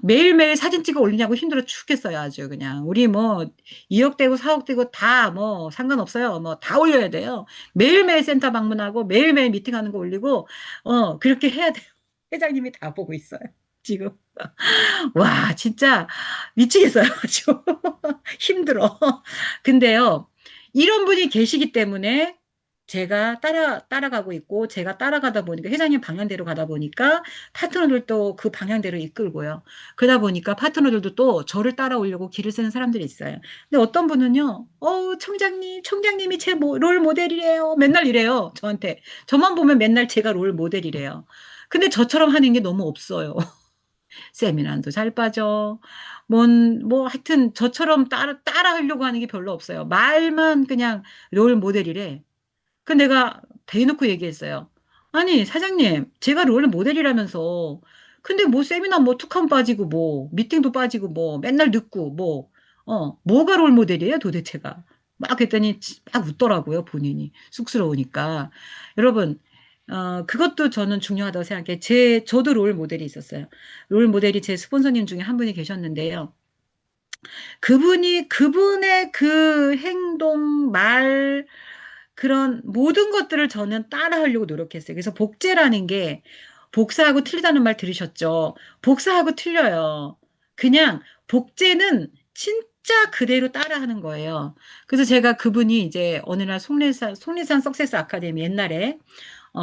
매일매일 사진 찍어 올리냐고 힘들어 죽겠어요. 아주 그냥 우리 뭐 2억 되고 4억 되고 다 뭐 상관없어요. 뭐 다 올려야 돼요. 매일매일 센터 방문하고 매일매일 미팅하는 거 올리고 그렇게 해야 돼요. 회장님이 다 보고 있어요. 지금. 와, 진짜 미치겠어요. 아주 힘들어. 근데요, 이런 분이 계시기 때문에 제가 따라가고 있고, 제가 따라가다 보니까, 회장님 방향대로 가다 보니까, 파트너들도 그 방향대로 이끌고요. 그러다 보니까 파트너들도 또 저를 따라오려고 길을 쓰는 사람들이 있어요. 근데 어떤 분은요, 청장님이 제 롤 모델이래요. 맨날 이래요. 저한테. 저만 보면 맨날 제가 롤 모델이래요. 근데 저처럼 하는 게 너무 없어요. 세미나도 잘 빠져. 뭐, 하여튼, 저처럼 따라 하려고 하는 게 별로 없어요. 말만 그냥 롤 모델이래. 그 내가 대놓고 얘기했어요. 아니, 사장님, 제가 롤 모델이라면서. 근데 뭐 세미나 뭐 툭하면 빠지고 뭐, 미팅도 빠지고 뭐, 맨날 늦고 뭐, 뭐가 롤 모델이에요, 도대체가. 막 했더니 막 웃더라고요, 본인이. 쑥스러우니까. 여러분, 그것도 저는 중요하다고 생각해요. 저도 롤 모델이 있었어요. 롤 모델이 제 스폰서님 중에 한 분이 계셨는데요. 그분의 그 행동, 말, 그런 모든 것들을 저는 따라하려고 노력했어요. 그래서 복제라는 게 복사하고 틀리다는 말 들으셨죠? 복사하고 틀려요. 그냥 복제는 진짜 그대로 따라하는 거예요. 그래서 제가 그분이 이제 어느 날 속리산 석세스 아카데미 옛날에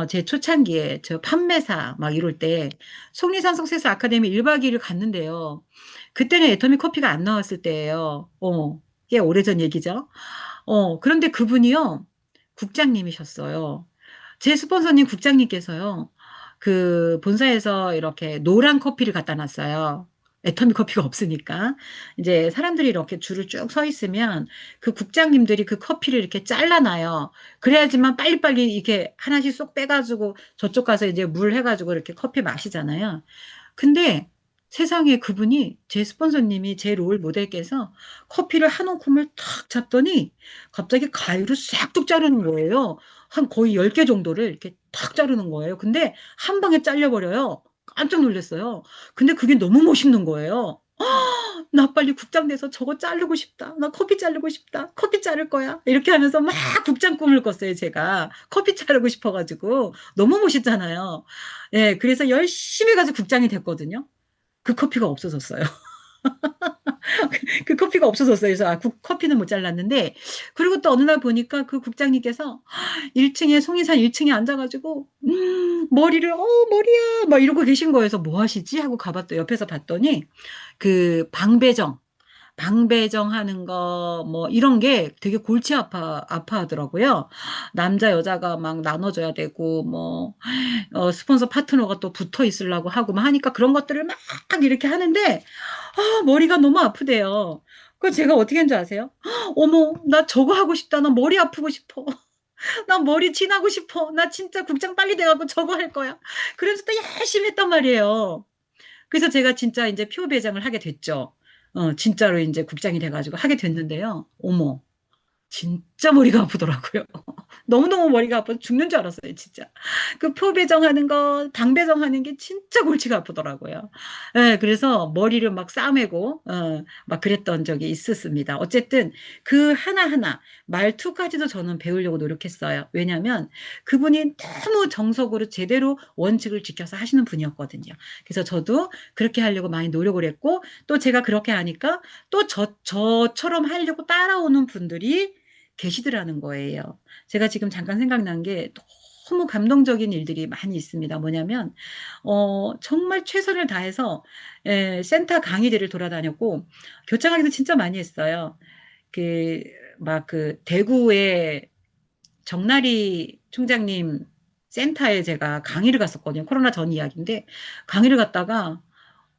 제 초창기에 저 판매사 막 이럴 때 속리산 석세스 아카데미 1박 2일을 갔는데요. 그때는 애터미 커피가 안 나왔을 때예요. 꽤 오래전 얘기죠. 그런데 그분이요. 국장님이셨어요. 제 스폰서님 국장님께서요. 그 본사에서 이렇게 노란 커피를 갖다 놨어요. 애터미 커피가 없으니까. 이제 사람들이 이렇게 줄을 쭉 서 있으면 그 국장님들이 그 커피를 이렇게 잘라놔요. 그래야지만 빨리빨리 이렇게 하나씩 쏙 빼가지고 저쪽 가서 이제 물 해가지고 이렇게 커피 마시잖아요. 근데 세상에 그분이 제 스폰서님이 제 롤 모델께서 커피를 한 움큼을 탁 잡더니 갑자기 가위로 싹둑 자르는 거예요. 한 거의 10개 정도를 이렇게 탁 자르는 거예요. 근데 한 방에 잘려버려요. 깜짝 놀랐어요. 근데 그게 너무 멋있는 거예요. 나 빨리 국장 돼서 저거 자르고 싶다. 나 커피 자르고 싶다. 커피 자를 거야. 이렇게 하면서 막 국장 꿈을 꿨어요, 제가. 커피 자르고 싶어가지고. 너무 멋있잖아요. 예, 그래서 열심히 가지고 국장이 됐거든요. 그 커피가 없어졌어요. 그 커피가 없어졌어요. 그래서 커피는 못 잘랐는데 그리고 또 어느 날 보니까 그 국장님께서 1층에 송이산 1층에 앉아가지고 머리를 머리야 막 이러고 계신 거예요. 그래서 뭐 하시지 하고 가봤더 옆에서 봤더니 그 방배정 하는 거, 뭐, 이런 게 되게 골치 아파하더라고요. 남자, 여자가 막 나눠줘야 되고, 뭐, 스폰서 파트너가 또 붙어 있으려고 하고, 막 하니까 그런 것들을 막 이렇게 하는데, 머리가 너무 아프대요. 그 제가 어떻게 했는 줄 아세요? 어머, 나 저거 하고 싶다. 나 머리 아프고 싶어. 나 머리 진하고 싶어. 나 진짜 국장 빨리 돼가고 저거 할 거야. 그래서 또 열심히 했단 말이에요. 그래서 제가 진짜 이제 표 배정을 하게 됐죠. 진짜로 이제 국장이 돼가지고 하게 됐는데요. 어머, 진짜 머리가 아프더라고요. 너무너무 머리가 아파서 죽는 줄 알았어요, 진짜. 그 표 배정하는 거, 당 배정하는 게 진짜 골치가 아프더라고요. 예, 그래서 머리를 막 싸매고, 막 그랬던 적이 있었습니다. 어쨌든 그 하나하나, 말투까지도 저는 배우려고 노력했어요. 왜냐면 그분이 너무 정석으로 제대로 원칙을 지켜서 하시는 분이었거든요. 그래서 저도 그렇게 하려고 많이 노력을 했고, 또 제가 그렇게 하니까 또 저처럼 하려고 따라오는 분들이 계시더라는 거예요. 제가 지금 잠깐 생각난 게 너무 감동적인 일들이 많이 있습니다. 뭐냐면, 정말 최선을 다해서, 센터 강의들을 돌아다녔고, 교장 강의도 진짜 많이 했어요. 그, 막 대구의 정나리 총장님 센터에 제가 강의를 갔었거든요. 코로나 전 이야기인데, 강의를 갔다가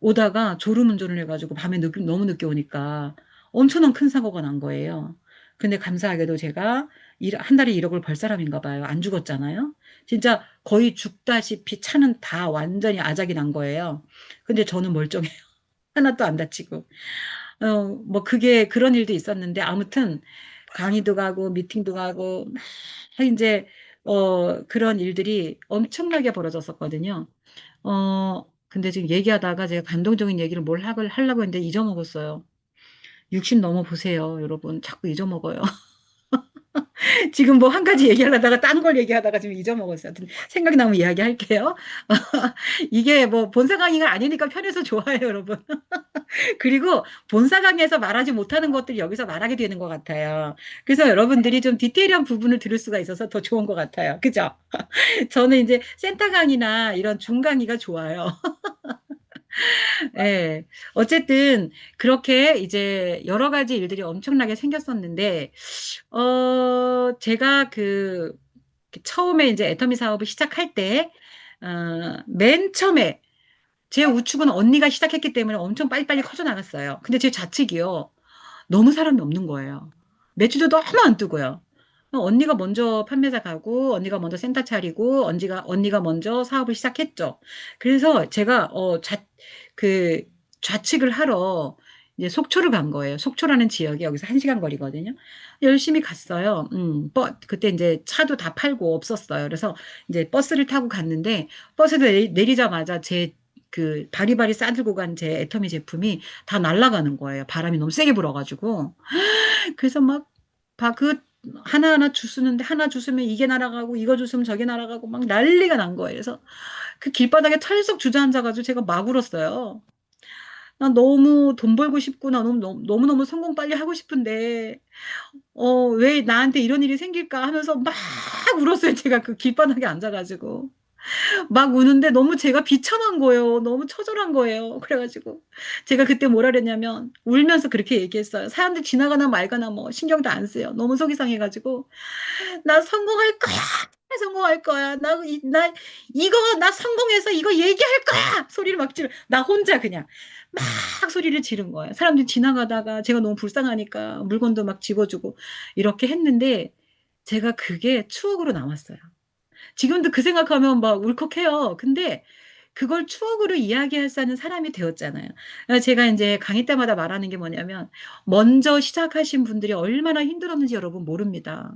오다가 졸음운전을 해가지고 밤에 너무 늦게 오니까 엄청난 큰 사고가 난 거예요. 근데 감사하게도 제가 한 달에 1억을 벌 사람인가 봐요. 안 죽었잖아요. 진짜 거의 죽다시피 차는 다 완전히 아작이 난 거예요. 근데 저는 멀쩡해요. 하나도 안 다치고. 뭐 그게 그런 일도 있었는데 아무튼 강의도 가고 미팅도 가고 막 이제 그런 일들이 엄청나게 벌어졌었거든요. 근데 지금 얘기하다가 제가 감동적인 얘기를 뭘 하려고 했는데 잊어먹었어요. 60 넘어 보세요, 여러분. 자꾸 잊어먹어요. 지금 뭐 한 가지 얘기하려다가 딴 걸 얘기하다가 지금 잊어먹었어요. 하여튼 생각이 나면 이야기할게요. 이게 뭐 본사 강의가 아니니까 편해서 좋아요, 여러분. 그리고 본사 강의에서 말하지 못하는 것들이 여기서 말하게 되는 것 같아요. 그래서 여러분들이 좀 디테일한 부분을 들을 수가 있어서 더 좋은 것 같아요. 그죠? 저는 이제 센터 강의나 이런 중 강의가 좋아요. 예. 어쨌든 그렇게 이제 여러 가지 일들이 엄청나게 생겼었는데 제가 처음에 이제 애터미 사업을 시작할 때 맨 처음에 제 우측은 언니가 시작했기 때문에 엄청 빨리빨리 커져 나갔어요. 근데 제 좌측이요. 너무 사람이 없는 거예요. 매출도 너무 안 뜨고요. 언니가 먼저 판매자 가고, 언니가 먼저 센터 차리고, 언니가 먼저 사업을 시작했죠. 그래서 제가, 그, 좌측을 하러 이제 속초를 간 거예요. 속초라는 지역이 여기서 1시간 거리거든요. 열심히 갔어요. 그때 이제 차도 다 팔고 없었어요. 그래서 이제 버스를 타고 갔는데, 버스에 내리자마자 바리바리 싸들고 간 제 애터미 제품이 다 날아가는 거예요. 바람이 너무 세게 불어가지고. 그래서 막, 하나하나 주스는데 하나 주스면 이게 날아가고 이거 주스면 저게 날아가고 막 난리가 난 거예요. 그래서 그 길바닥에 털썩 주저앉아가지고 제가 막 울었어요. 나 너무 돈 벌고 싶고, 나 너무너무 성공 빨리 하고 싶은데, 왜 나한테 이런 일이 생길까 하면서 막 울었어요. 제가 그 길바닥에 앉아가지고. 막 우는데 너무 제가 비참한 거예요. 너무 처절한 거예요. 그래가지고 제가 그때 뭐라 그랬냐면 울면서 그렇게 얘기했어요. 사람들 지나가나 말거나 뭐 신경도 안 써요. 너무 속이 상해가지고 나 성공할 거야. 성공할 거야. 나 성공해서 이거 얘기할 거야. 소리를 막 나 혼자 그냥 막 소리를 지른 거예요. 사람들이 지나가다가 제가 너무 불쌍하니까 물건도 막 집어주고 이렇게 했는데 제가 그게 추억으로 남았어요. 지금도 그 생각하면 막 울컥해요. 근데 그걸 추억으로 이야기할 수 있는 사람이 되었잖아요. 제가 이제 강의 때마다 말하는 게 뭐냐면, 먼저 시작하신 분들이 얼마나 힘들었는지 여러분 모릅니다.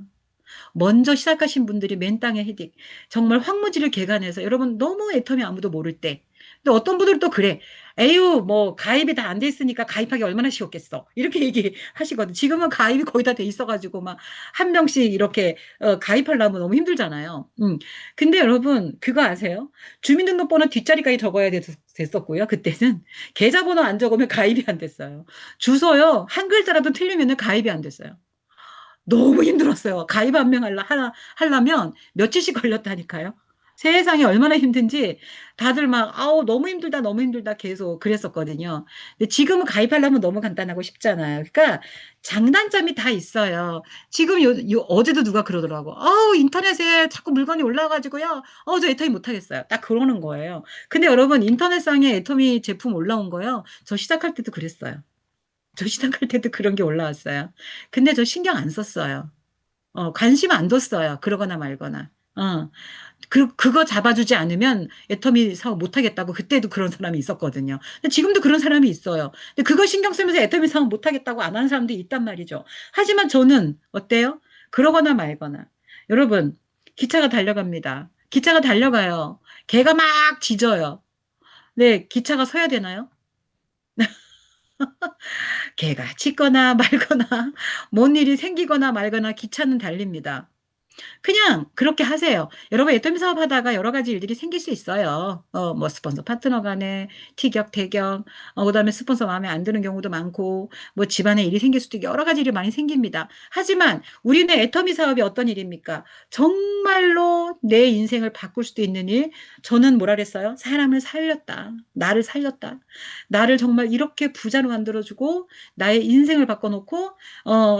먼저 시작하신 분들이 맨 땅에 헤딩. 정말 황무지를 개간해서 여러분 너무 애터미 아무도 모를 때, 근데 어떤 분들은 또 그래. 에휴, 뭐, 가입이 다 안 돼 있으니까 가입하기 얼마나 쉬웠겠어. 이렇게 얘기하시거든. 지금은 가입이 거의 다 돼 있어가지고, 막, 한 명씩 이렇게, 가입하려면 너무 힘들잖아요. 근데 여러분, 그거 아세요? 주민등록번호 뒷자리까지 적어야 됐었고요. 그때는. 계좌번호 안 적으면 가입이 안 됐어요. 주소요, 한 글자라도 틀리면 가입이 안 됐어요. 너무 힘들었어요. 가입 한 명 하려면 며칠씩 걸렸다니까요. 세상에 얼마나 힘든지 다들 막, 아우, 너무 힘들다, 너무 힘들다 계속 그랬었거든요. 근데 지금은 가입하려면 너무 간단하고 쉽잖아요. 그러니까 장단점이 다 있어요. 지금 어제도 누가 그러더라고. 아우, 인터넷에 자꾸 물건이 올라와가지고요. 저 애터미 못하겠어요. 딱 그러는 거예요. 근데 여러분, 인터넷상에 애터미 제품 올라온 거요. 저 시작할 때도 그랬어요. 저 시작할 때도 그런 게 올라왔어요. 근데 저 신경 안 썼어요. 관심 안 뒀어요. 그러거나 말거나. 그거 잡아주지 않으면 애터미 사업 못 하겠다고 그때도 그런 사람이 있었거든요. 근데 지금도 그런 사람이 있어요. 근데 그거 신경 쓰면서 애터미 사업 못 하겠다고 안 하는 사람도 있단 말이죠. 하지만 저는 어때요? 그러거나 말거나. 여러분, 기차가 달려갑니다. 기차가 달려가요. 개가 막 짖어요. 네, 기차가 서야 되나요? 개가 짖거나 말거나 뭔 일이 생기거나 말거나 기차는 달립니다. 그냥 그렇게 하세요. 여러분 애터미 사업 하다가 여러 가지 일들이 생길 수 있어요. 뭐 스폰서 파트너 간에 티격, 태격, 그다음에 스폰서 마음에 안 드는 경우도 많고, 뭐 집안에 일이 생길 수도 있고 여러 가지 일이 많이 생깁니다. 하지만 우리는 애터미 사업이 어떤 일입니까? 정말로 내 인생을 바꿀 수도 있는 일. 저는 뭐라 그랬어요? 사람을 살렸다. 나를 살렸다. 나를 정말 이렇게 부자로 만들어주고 나의 인생을 바꿔놓고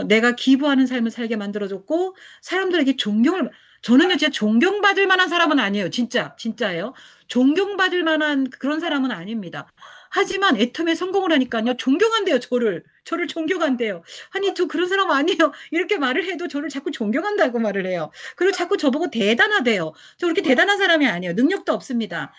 내가 기부하는 삶을 살게 만들어줬고 사람들에게 저는요, 진짜 존경받을 만한 사람은 아니에요. 진짜, 진짜예요. 존경받을 만한 그런 사람은 아닙니다. 하지만 애텀에 성공을 하니까요, 존경한대요, 저를. 저를 존경한대요. 아니, 저 그런 사람 아니에요. 이렇게 말을 해도 저를 자꾸 존경한다고 말을 해요. 그리고 자꾸 저보고 대단하대요. 저 그렇게 대단한 사람이 아니에요. 능력도 없습니다.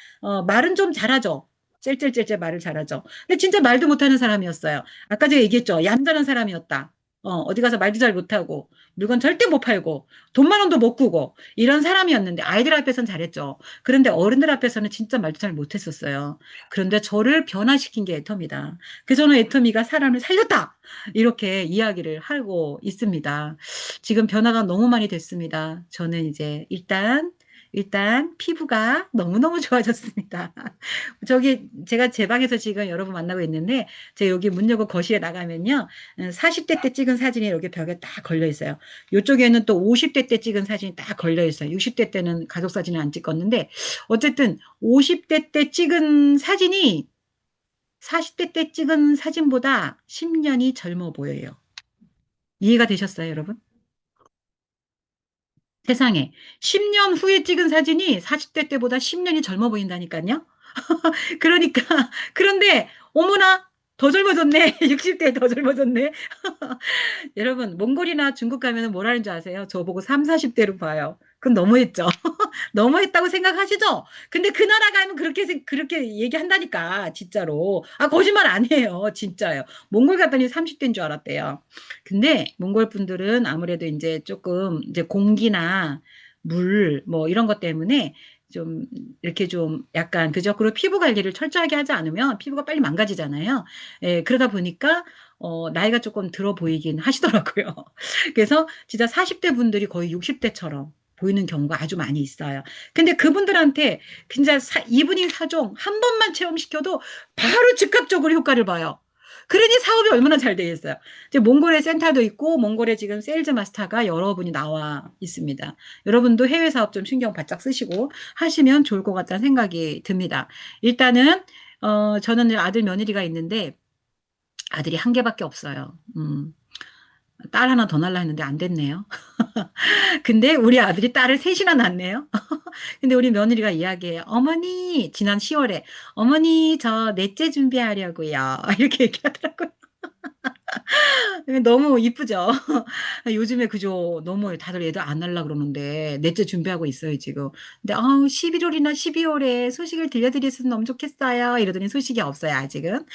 말은 좀 잘하죠. 찔찔찔찔 말을 잘하죠. 근데 진짜 말도 못하는 사람이었어요. 아까 제가 얘기했죠. 얌전한 사람이었다. 어디 가서 말도 잘 못하고, 물건 절대 못 팔고, 돈만 원도 못 꾸고, 이런 사람이었는데, 아이들 앞에서는 잘했죠. 그런데 어른들 앞에서는 진짜 말도 잘 못했었어요. 그런데 저를 변화시킨 게 애터미다. 그래서 저는 애터미가 사람을 살렸다! 이렇게 이야기를 하고 있습니다. 지금 변화가 너무 많이 됐습니다. 저는 이제 일단 피부가 너무너무 좋아졌습니다. 저기 제가 제 방에서 지금 여러분 만나고 있는데 제가 여기 문 열고 거실에 나가면요. 40대 때 찍은 사진이 여기 벽에 딱 걸려 있어요. 이쪽에는 또 50대 때 찍은 사진이 딱 걸려 있어요. 60대 때는 가족 사진을 안 찍었는데 어쨌든 50대 때 찍은 사진이 40대 때 찍은 사진보다 10년이 젊어 보여요. 이해가 되셨어요, 여러분? 세상에 10년 후에 찍은 사진이 40대 때보다 10년이 젊어 보인다니까요. 그러니까 그런데 어머나 더 젊어졌네. 60대 더 젊어졌네. 여러분 몽골이나 중국 가면은 뭐라는 줄 아세요? 저보고 3, 40대로 봐요. 그건 너무했죠. 너무했다고 생각하시죠? 근데 그 나라 가면 그렇게 얘기한다니까 진짜로. 거짓말 아니에요. 진짜요. 몽골 갔더니 30대인 줄 알았대요. 근데 몽골 분들은 아무래도 이제 조금 이제 공기나 물 뭐 이런 것 때문에 좀 이렇게 좀 약간 그죠? 그리고 피부 관리를 철저하게 하지 않으면 피부가 빨리 망가지잖아요. 예, 그러다 보니까 나이가 조금 들어 보이긴 하시더라고요. 그래서 진짜 40대 분들이 거의 60대처럼 보이는 경우가 아주 많이 있어요. 근데 그분들한테 진짜 이브닝 사종 한 번만 체험시켜도 바로 즉각적으로 효과를 봐요. 그러니 사업이 얼마나 잘 되겠어요. 이제 몽골에 센터도 있고 몽골에 지금 세일즈 마스터가 여러분이 나와 있습니다. 여러분도 해외 사업 좀 신경 바짝 쓰시고 하시면 좋을 것 같다는 생각이 듭니다. 일단은 저는 아들 며느리가 있는데 아들이 한 개밖에 없어요. 딸 하나 더 낳으려 했는데 안 됐네요. 근데 우리 아들이 딸을 셋이나 낳네요. 근데 우리 며느리가 이야기해요. 어머니, 지난 10월에, 어머니, 저 넷째 준비하려고요. 이렇게 얘기하더라고요. 너무 이쁘죠? 요즘에 그죠? 너무 다들 애들 안 낳으려 그러는데, 넷째 준비하고 있어요, 지금. 근데, 11월이나 12월에 소식을 들려드렸으면 너무 좋겠어요. 이러더니 소식이 없어요, 아직은.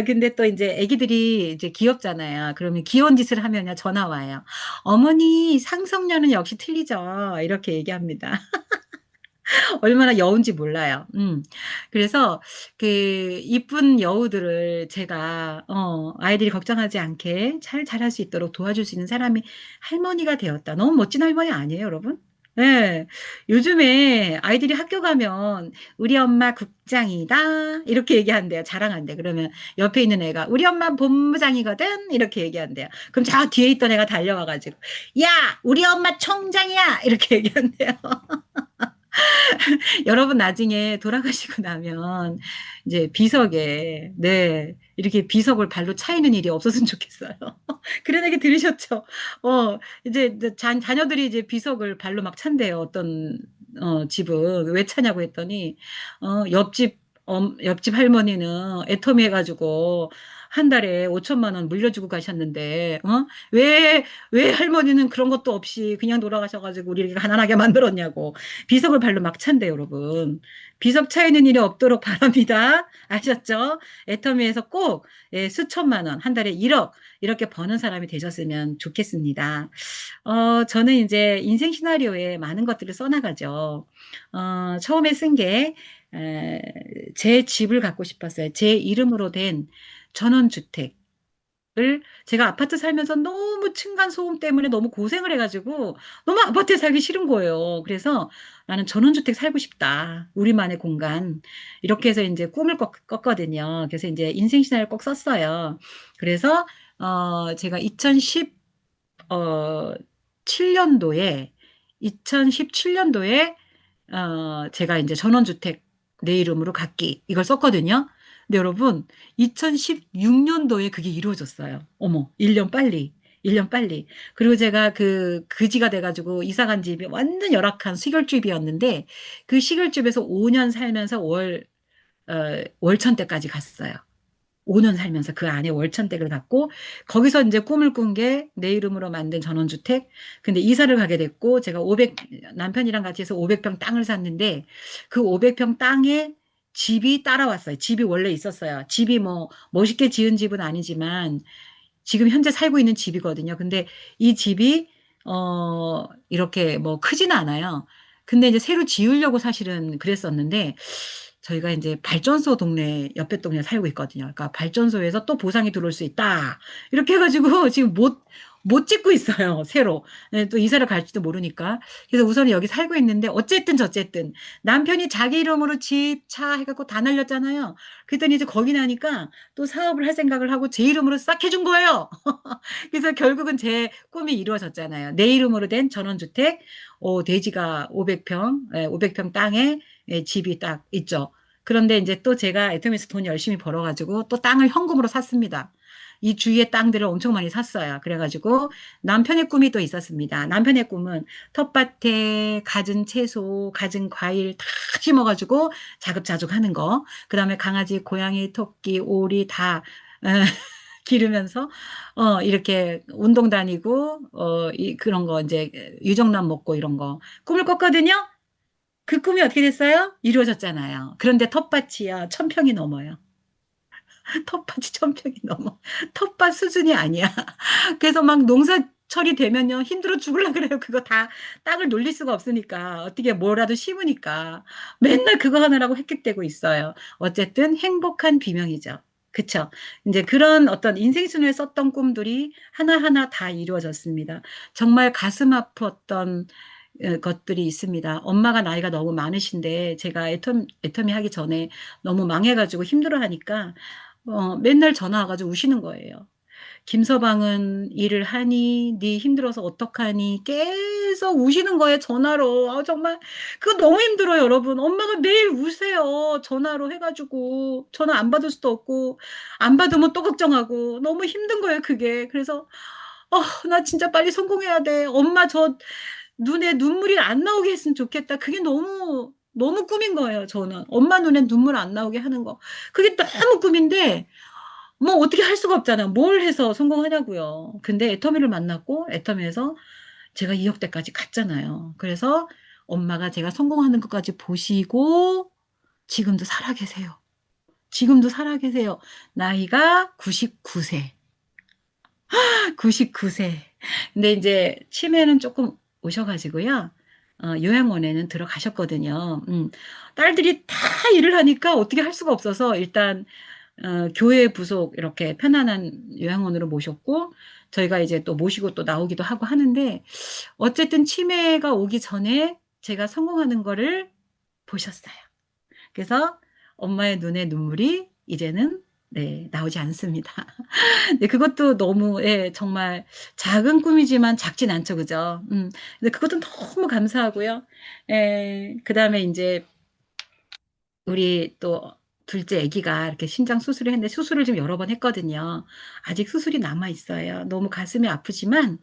근데 또 이제 애기들이 이제 귀엽잖아요. 그러면 귀여운 짓을 하면요, 전화 와요. 어머니, 상속녀는 역시 틀리죠. 이렇게 얘기합니다. 얼마나 여운지 몰라요. 그래서 그 이쁜 여우들을 제가 아이들이 걱정하지 않게 잘 자랄 수 있도록 도와줄 수 있는 사람이 할머니가 되었다. 너무 멋진 할머니 아니에요, 여러분? 네. 요즘에 아이들이 학교 가면 우리 엄마 국장이다 이렇게 얘기한대요. 자랑한대. 그러면 옆에 있는 애가 우리 엄마 본부장이거든 이렇게 얘기한대요. 그럼 저 뒤에 있던 애가 달려와가지고 야 우리 엄마 총장이야 이렇게 얘기한대요. 여러분 나중에 돌아가시고 나면 이제 비석에 네 이렇게 비석을 발로 차이는 일이 없었으면 좋겠어요. 그런 얘기 들으셨죠? 이제 자녀들이 이제 비석을 발로 막 찬대요. 어떤 집은 왜 차냐고 했더니 옆집 옆집 할머니는 애터미 해가지고 한 달에 5천만 원 물려주고 가셨는데 왜 할머니는 그런 것도 없이 그냥 돌아가셔가지고 우리 이렇게 가난하게 만들었냐고 비석을 발로 막 찬대요, 여러분. 비석 차이는 일이 없도록 바랍니다. 아셨죠? 애터미에서 꼭 수천만 원, 한 달에 1억 이렇게 버는 사람이 되셨으면 좋겠습니다. 저는 이제 인생 시나리오에 많은 것들을 써나가죠. 처음에 쓴 게, 제 집을 갖고 싶었어요. 제 이름으로 된 전원주택. 을 제가 아파트 살면서 너무 층간 소음 때문에 너무 고생을 해가지고 너무 아파트에 살기 싫은 거예요. 그래서 나는 전원주택 살고 싶다. 우리만의 공간. 이렇게 해서 이제 꿈을 꿨거든요. 그래서 이제 인생 시나리오를 꼭 썼어요. 그래서 제가 2017년도에 2017년도에 제가 이제 전원주택 내 이름으로 갖기 이걸 썼거든요. 근데 여러분 2016년도에 그게 이루어졌어요. 어머, 1년 빨리. 1년 빨리. 그리고 제가 그 그지가 돼가지고 이사 간 집이 완전 열악한 시골집이었는데 그 시골집에서 5년 살면서 월천대까지 갔어요. 5년 살면서 그 안에 월천댁을 갖고 거기서 이제 꿈을 꾼 게 내 이름으로 만든 전원주택. 근데 이사를 가게 됐고 제가 남편이랑 같이 해서 500평 땅을 샀는데 그 500평 땅에 집이 따라왔어요. 집이 원래 있었어요. 집이 뭐 멋있게 지은 집은 아니지만 지금 현재 살고 있는 집이거든요. 근데 이 집이 이렇게 뭐 크지는 않아요. 근데 이제 새로 지으려고 사실은 그랬었는데 저희가 이제 발전소 동네 옆에 동네에 살고 있거든요. 그러니까 발전소에서 또 보상이 들어올 수 있다. 이렇게 해가지고 지금 못 짓고 있어요. 새로. 네, 또 이사를 갈지도 모르니까. 그래서 우선 여기 살고 있는데 어쨌든 저쨌든 남편이 자기 이름으로 집, 차 해갖고 다 날렸잖아요. 그랬더니 이제 거기 나니까 또 사업을 할 생각을 하고 제 이름으로 싹 해준 거예요. 그래서 결국은 제 꿈이 이루어졌잖아요. 내 이름으로 된 전원주택, 대지가 500평, 500평 땅에 집이 딱 있죠. 그런데 이제 또 제가 애터미에서 돈 열심히 벌어가지고 또 땅을 현금으로 샀습니다. 이 주위에 땅들을 엄청 많이 샀어요. 그래가지고 남편의 꿈이 또 있었습니다. 남편의 꿈은 텃밭에 갖은 채소, 갖은 과일 다 심어가지고 자급자족 하는 거. 그 다음에 강아지, 고양이, 토끼, 오리 다 기르면서 이렇게 운동 다니고 그런 거 이제 유정란 먹고 이런 거 꿈을 꿨거든요. 그 꿈이 어떻게 됐어요? 이루어졌잖아요. 그런데 텃밭이야 1,000평이 넘어요. 텃밭이 1,000평이 넘어. 텃밭 수준이 아니야. 그래서 막 농사철이 되면요 힘들어 죽을라 그래요. 그거 다 땅을 놀릴 수가 없으니까 어떻게 뭐라도 심으니까 맨날 그거 하느라고 헥헥대고 있어요. 어쨌든 행복한 비명이죠. 그쵸? 이제 그런 어떤 인생 순위에 썼던 꿈들이 하나하나 다 이루어졌습니다. 정말 가슴 아팠던 것들이 있습니다. 엄마가 나이가 너무 많으신데 제가 애터미 하기 전에 너무 망해가지고 힘들어하니까 맨날 전화 와가지고 우시는 거예요. 김서방은 일을 하니, 네 힘들어서 어떡하니, 계속 우시는 거예요, 전화로. 정말, 그거 너무 힘들어요, 여러분. 엄마가 매일 우세요, 전화로 해가지고. 전화 안 받을 수도 없고, 안 받으면 또 걱정하고, 너무 힘든 거예요, 그게. 그래서, 나 진짜 빨리 성공해야 돼. 엄마 눈에 눈물이 안 나오게 했으면 좋겠다. 그게 너무 꿈인 거예요, 저는. 엄마 눈에 눈물 안 나오게 하는 거. 그게 너무 꿈인데, 뭐 어떻게 할 수가 없잖아요. 뭘 해서 성공하냐고요. 근데 애터미를 만났고 애터미에서 제가 2억대까지 갔잖아요. 그래서 엄마가 제가 성공하는 것까지 보시고 지금도 살아계세요. 지금도 살아계세요. 나이가 99세. 99세. 근데 이제 치매는 조금 오셔가지고요. 요양원에는 들어가셨거든요. 딸들이 다 일을 하니까 어떻게 할 수가 없어서 일단 교회 부속 이렇게 편안한 요양원으로 모셨고 저희가 이제 또 모시고 또 나오기도 하고 하는데 어쨌든 치매가 오기 전에 제가 성공하는 거를 보셨어요. 그래서 엄마의 눈에 눈물이 이제는 네, 나오지 않습니다. 네, 그것도 너무, 예, 정말 작은 꿈이지만 작진 않죠, 그죠? 근데 그것도 너무 감사하고요. 예, 그 다음에 이제 우리 또 둘째 아기가 이렇게 심장 수술을 했는데 수술을 좀 여러 번 했거든요. 아직 수술이 남아 있어요. 너무 가슴이 아프지만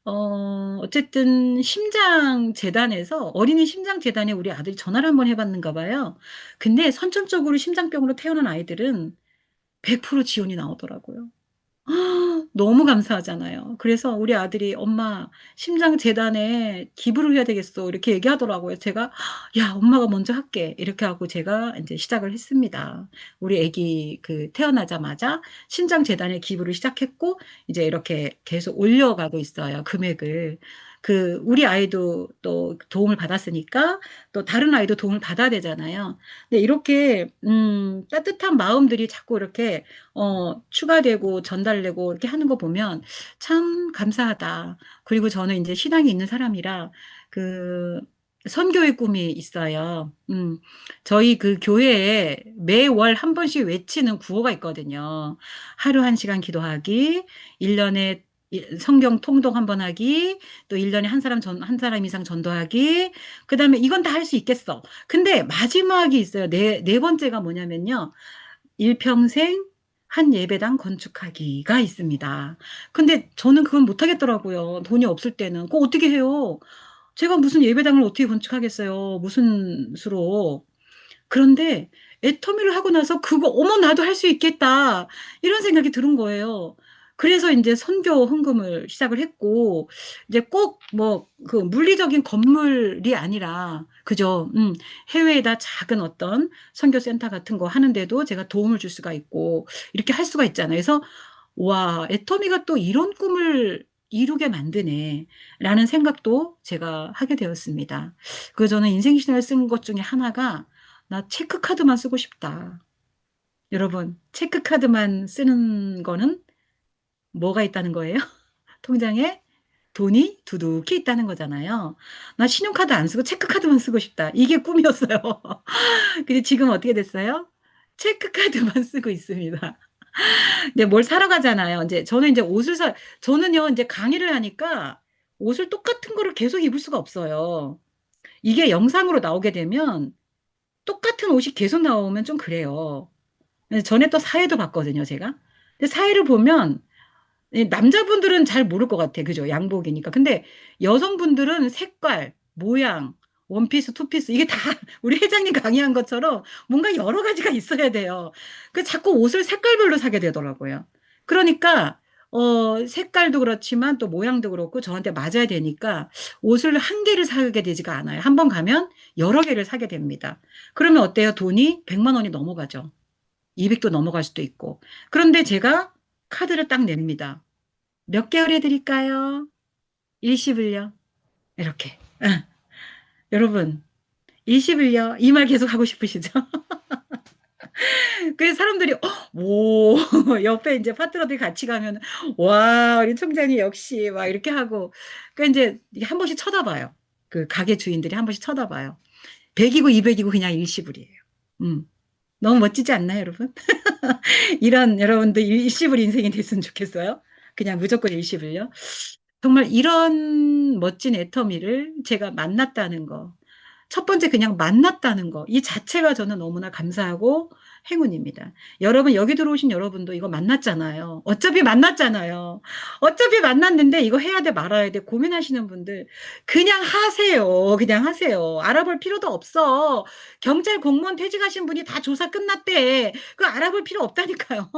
어쨌든 심장재단에서 어린이 심장재단에 우리 아들이 전화를 한번 해봤는가 봐요. 근데 선천적으로 심장병으로 태어난 아이들은 100% 지원이 나오더라고요. 너무 감사하잖아요. 그래서 우리 아들이 엄마 심장재단에 기부를 해야 되겠어 이렇게 얘기하더라고요. 제가 야 엄마가 먼저 할게 이렇게 하고 제가 이제 시작을 했습니다. 우리 아기 그 태어나자마자 심장재단에 기부를 시작했고 이제 이렇게 계속 올려가고 있어요. 금액을. 그 우리 아이도 또 도움을 받았으니까 또 다른 아이도 도움을 받아야 되잖아요. 근데 이렇게 따뜻한 마음들이 자꾸 이렇게 추가되고 전달되고 이렇게 하는 거 보면 참 감사하다. 그리고 저는 이제 신앙이 있는 사람이라 그 선교의 꿈이 있어요. 저희 그 교회에 매월 한 번씩 외치는 구호가 있거든요. 하루 한 시간 기도하기, 1년에 성경 통독 한 번 하기, 또 1년에 한 사람 이상 전도하기, 그 다음에 이건 다 할 수 있겠어. 근데 마지막이 있어요. 네 번째가 뭐냐면요. 일평생 한 예배당 건축하기가 있습니다. 근데 저는 그건 못하겠더라고요. 돈이 없을 때는. 그거 어떻게 해요? 제가 무슨 예배당을 어떻게 건축하겠어요? 무슨 수로. 그런데 애터미를 하고 나서 그거, 어머, 나도 할 수 있겠다. 이런 생각이 드는 거예요. 그래서 이제 선교 헌금을 시작을 했고, 이제 꼭 뭐, 그 물리적인 건물이 아니라, 그죠? 해외에다 작은 어떤 선교센터 같은 거 하는데도 제가 도움을 줄 수가 있고, 이렇게 할 수가 있잖아요. 그래서, 와, 애터미가 또 이런 꿈을 이루게 만드네. 라는 생각도 제가 하게 되었습니다. 그 저는 인생 신화를 쓴 것 중에 하나가 나 체크카드만 쓰고 싶다. 여러분, 체크카드만 쓰는 거는 뭐가 있다는 거예요? 통장에 돈이 두둑히 있다는 거잖아요. 나 신용카드 안 쓰고 체크카드만 쓰고 싶다. 이게 꿈이었어요. 근데 지금 어떻게 됐어요? 체크카드만 쓰고 있습니다. 근데 뭘 사러 가잖아요. 이제 저는 이제 저는요, 이제 강의를 하니까 옷을 똑같은 거를 계속 입을 수가 없어요. 이게 영상으로 나오게 되면 똑같은 옷이 계속 나오면 좀 그래요. 전에 또 사회도 봤거든요, 제가. 근데 사회를 보면 이 남자분들은 잘 모를 것 같아. 그죠? 양복이니까. 근데 여성분들은 색깔, 모양, 원피스, 투피스, 이게 다 우리 회장님 강의한 것처럼 뭔가 여러 가지가 있어야 돼요. 그 자꾸 옷을 색깔별로 사게 되더라고요. 그러니까, 색깔도 그렇지만 또 모양도 그렇고 저한테 맞아야 되니까 옷을 한 개를 사게 되지가 않아요. 한 번 가면 여러 개를 사게 됩니다. 그러면 어때요? 돈이 100만 원이 넘어가죠. 200도 넘어갈 수도 있고. 그런데 제가 카드를 딱 냅니다. 몇 개월 해드릴까요? 일시불요. 이렇게. 여러분, 일시불요. 이 말 계속 하고 싶으시죠? 그래서 사람들이, 오, 옆에 이제 파트너들이 같이 가면, 와, 우리 총장이 역시, 막 이렇게 하고. 그러니까 이제 한 번씩 쳐다봐요. 그 가게 주인들이 한 번씩 쳐다봐요. 100이고 200이고 그냥 일시불이에요. 음. 너무 멋지지 않나요, 여러분? 이런 여러분도 일시불 인생이 됐으면 좋겠어요. 그냥 무조건 일시불요. 정말 이런 멋진 애터미를 제가 만났다는 거. 첫 번째 그냥 만났다는 거. 이 자체가 저는 너무나 감사하고 행운입니다. 여러분, 여기 들어오신 여러분도 이거 만났잖아요. 어차피 만났잖아요. 어차피 만났는데 이거 해야 돼 말아야 돼 고민하시는 분들 그냥 하세요. 그냥 하세요. 알아볼 필요도 없어. 경찰 공무원 퇴직하신 분이 다 조사 끝났대. 그거 알아볼 필요 없다니까요.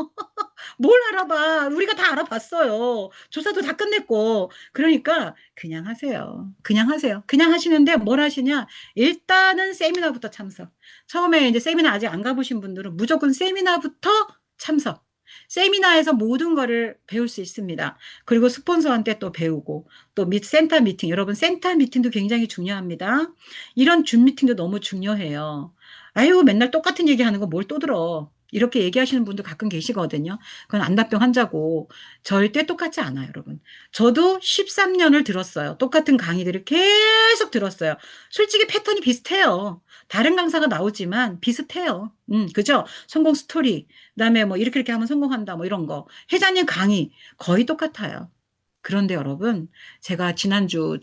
뭘 알아봐. 우리가 다 알아봤어요. 조사도 다 끝냈고. 그러니까 그냥 하세요. 그냥 하세요. 그냥 하시는데 뭘 하시냐? 일단은 세미나부터 참석. 처음에 이제 세미나 아직 안 가보신 분들은 무조건 세미나부터 참석. 세미나에서 모든 거를 배울 수 있습니다. 그리고 스폰서한테 또 배우고 또 센터 미팅, 여러분 센터 미팅도 굉장히 중요합니다. 이런 줌 미팅도 너무 중요해요. 아유, 맨날 똑같은 얘기하는 거 뭘 또 들어. 이렇게 얘기하시는 분도 가끔 계시거든요. 그건 안답병 환자고 절대 똑같지 않아요, 여러분. 저도 13년을 들었어요. 똑같은 강의들을 계속 들었어요. 솔직히 패턴이 비슷해요. 다른 강사가 나오지만 비슷해요. 그죠? 성공 스토리, 그다음에 뭐 이렇게 하면 성공한다, 뭐 이런 거. 회장님 강의 거의 똑같아요. 그런데 여러분, 제가 지난주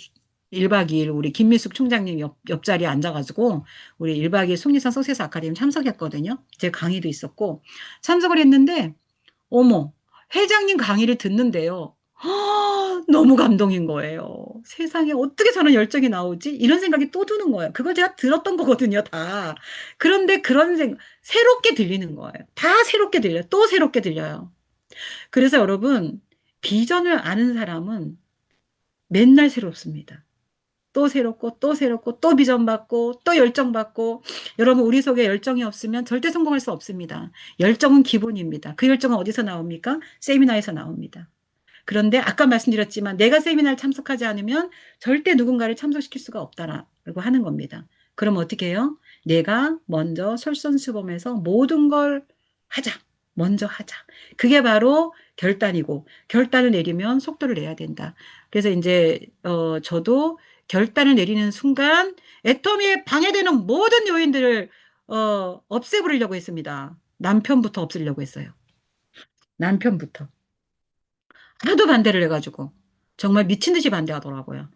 1박 2일 우리 김미숙 총장님 옆자리에 앉아가지고 우리 1박 2일 속리산 석세스 아카데미 참석했거든요. 제 강의도 있었고 참석을 했는데 어머, 회장님 강의를 듣는데요. 너무 감동인 거예요. 세상에 어떻게 저런 열정이 나오지? 이런 생각이 또 드는 거예요. 그걸 제가 들었던 거거든요, 다. 그런데 그런 생각, 새롭게 들리는 거예요. 다 새롭게 들려요. 또 새롭게 들려요. 그래서 여러분, 비전을 아는 사람은 맨날 새롭습니다. 또 새롭고 또 새롭고 또 비전 받고 또 열정 받고 여러분 우리 속에 열정이 없으면 절대 성공할 수 없습니다. 열정은 기본입니다. 그 열정은 어디서 나옵니까? 세미나에서 나옵니다. 그런데 아까 말씀드렸지만 내가 세미나를 참석하지 않으면 절대 누군가를 참석시킬 수가 없다라고 하는 겁니다. 그럼 어떻게 해요? 내가 먼저 솔선수범해서 모든 걸 하자. 먼저 하자. 그게 바로 결단이고 결단을 내리면 속도를 내야 된다. 그래서 이제 저도 결단을 내리는 순간 애터미에 방해되는 모든 요인들을 없애버리려고 했습니다. 남편부터 없애려고 했어요. 남편부터. 하도 반대를 해가지고 정말 미친 듯이 반대하더라고요.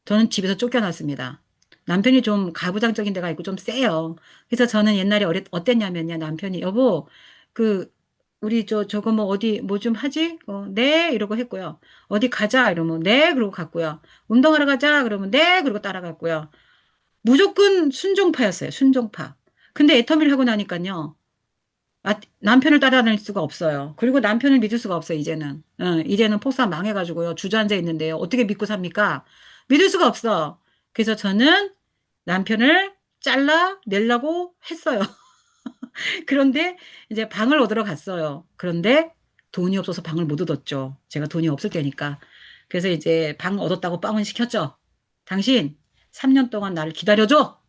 저는 집에서 쫓겨났습니다. 남편이 좀 가부장적인 데가 있고 좀 세요. 그래서 저는 옛날에 어땠냐면요. 남편이 여보 그 우리 저거 뭐 어디 뭐 좀 하지? 네 이러고 했고요. 어디 가자 이러면 네 그러고 갔고요. 운동하러 가자 그러면 네 그러고 따라갔고요. 무조건 순종파였어요. 순종파. 근데 애터미를 하고 나니까요. 남편을 따라다닐 수가 없어요. 그리고 남편을 믿을 수가 없어요, 이제는. 이제는 폭삭 망해가지고요. 주저앉아 있는데요. 어떻게 믿고 삽니까? 믿을 수가 없어. 그래서 저는 남편을 잘라 내려고 했어요. 그런데 이제 방을 얻으러 갔어요. 그런데 돈이 없어서 방을 못 얻었죠. 제가 돈이 없을 때니까. 그래서 이제 방 얻었다고 빵은 시켰죠. 당신 3년 동안 나를 기다려줘.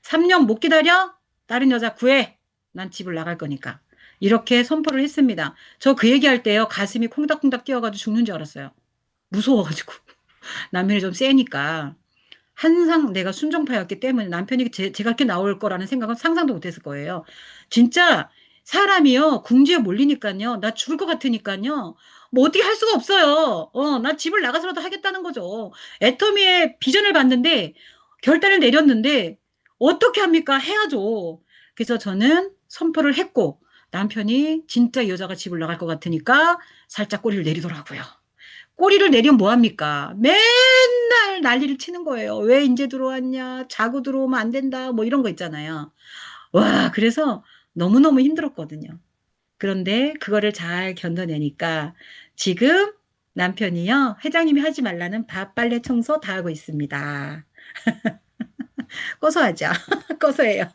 3년 못 기다려? 다른 여자 구해. 난 집을 나갈 거니까. 이렇게 선포를 했습니다. 저 그 얘기할 때요. 가슴이 콩닥콩닥 뛰어가지고 죽는 줄 알았어요. 무서워가지고. 남편이 좀 세니까. 항상 내가 순종파였기 때문에 남편이 제가 이렇게 나올 거라는 생각은 상상도 못했을 거예요. 진짜 사람이요. 궁지에 몰리니까요. 나 죽을 것 같으니까요. 뭐 어떻게 할 수가 없어요. 나 집을 나가서라도 하겠다는 거죠. 애터미의 비전을 봤는데 결단을 내렸는데 어떻게 합니까? 해야죠. 그래서 저는 선포를 했고 남편이 진짜 이 여자가 집을 나갈 것 같으니까 살짝 꼬리를 내리더라고요. 꼬리를 내리면 뭐합니까? 맨날 난리를 치는 거예요. 왜 이제 들어왔냐? 자고 들어오면 안 된다. 뭐 이런 거 있잖아요. 와, 그래서 너무너무 힘들었거든요. 그런데 그거를 잘 견뎌내니까 지금 남편이요. 회장님이 하지 말라는 밥, 빨래, 청소 다 하고 있습니다. 고소하죠? 고소해요.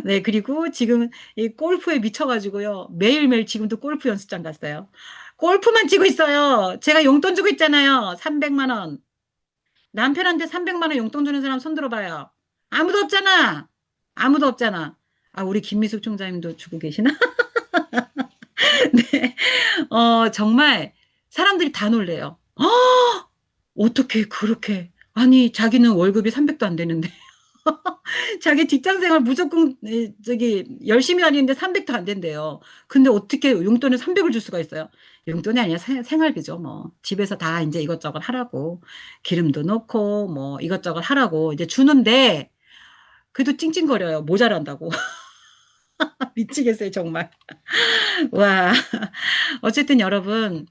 네, 그리고 지금 이 골프에 미쳐가지고요. 매일매일 지금도 골프 연습장 갔어요. 골프만 치고 있어요. 제가 용돈 주고 있잖아요. 300만 원. 남편한테 300만 원 용돈 주는 사람 손 들어봐요. 아무도 없잖아. 아무도 없잖아. 아, 우리 김미숙 총장님도 주고 계시나? 네. 정말 사람들이 다 놀래요. 어떻게 그렇게. 아니, 자기는 월급이 300도 안 되는데. 자기 직장 생활 무조건 저기 열심히 다니는데 300도 안 된대요. 근데 어떻게 용돈을 300을 줄 수가 있어요? 용돈이 아니라 생활비죠, 뭐. 집에서 다 이제 이것저것 하라고. 기름도 넣고 뭐 이것저것 하라고 이제 주는데 그래도 찡찡거려요. 모자란다고. 미치겠어요, 정말. 와. 어쨌든 여러분,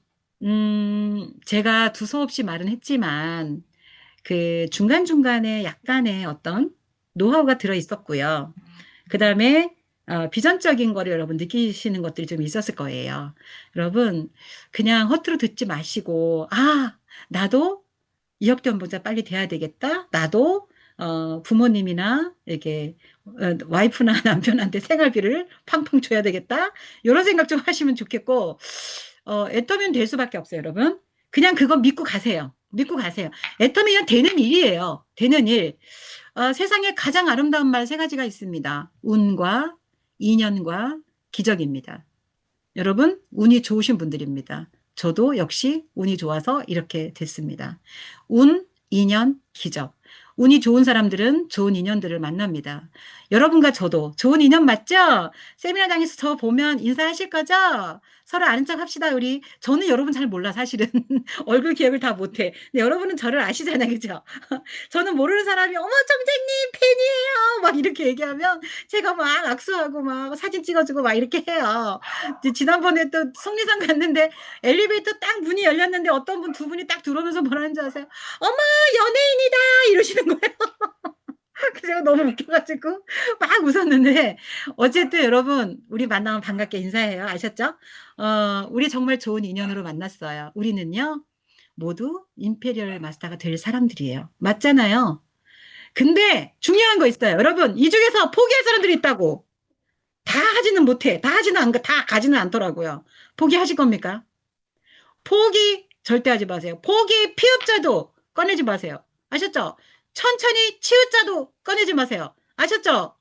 제가 두서없이 말은 했지만 그 중간중간에 약간의 어떤 노하우가 들어 있었고요. 그 다음에 비전적인 거를 여러분 느끼시는 것들이 좀 있었을 거예요. 여러분 그냥 허투루 듣지 마시고 나도 2억 대 연봉자 빨리 돼야 되겠다. 나도 부모님이나 이렇게 와이프나 남편한테 생활비를 팡팡 줘야 되겠다. 이런 생각 좀 하시면 좋겠고, 애터미는 될 수밖에 없어요, 여러분. 그냥 그거 믿고 가세요. 믿고 가세요. 애터미는 되는 일이에요. 되는 일. 세상에 가장 아름다운 말 세 가지가 있습니다. 운과 인연과 기적입니다. 여러분, 운이 좋으신 분들입니다. 저도 역시 운이 좋아서 이렇게 됐습니다. 운, 인연, 기적. 운이 좋은 사람들은 좋은 인연들을 만납니다. 여러분과 저도 좋은 인연 맞죠? 세미나장에서 저 보면 인사하실 거죠? 서로 아는 척 합시다, 우리. 저는 여러분 잘 몰라, 사실은. 얼굴 기억을 다 못해. 근데 여러분은 저를 아시잖아요, 그죠? 저는 모르는 사람이, 어머, 청장님, 팬이에요! 막 이렇게 얘기하면 제가 막 악수하고 막 사진 찍어주고 막 이렇게 해요. 지난번에 또 속리산 갔는데 엘리베이터 딱 문이 열렸는데 어떤 분 두 분이 딱 들어오면서 뭐라는 줄 아세요? 어머 연예인이다 이러시는 거예요. 그래서 제가 너무 웃겨가지고 막 웃었는데 어쨌든 여러분 우리 만나면 반갑게 인사해요. 아셨죠? 우리 정말 좋은 인연으로 만났어요. 우리는요 모두 임페리얼 마스터가 될 사람들이에요. 맞잖아요. 근데 중요한 거 있어요. 여러분 이 중에서 포기할 사람들이 있다고. 다 하지는 못해. 다 가지는 않더라고요. 포기하실 겁니까? 포기 절대 하지 마세요. 포기 피업자도 꺼내지 마세요. 아셨죠? 천천히 치읓자도 꺼내지 마세요. 아셨죠?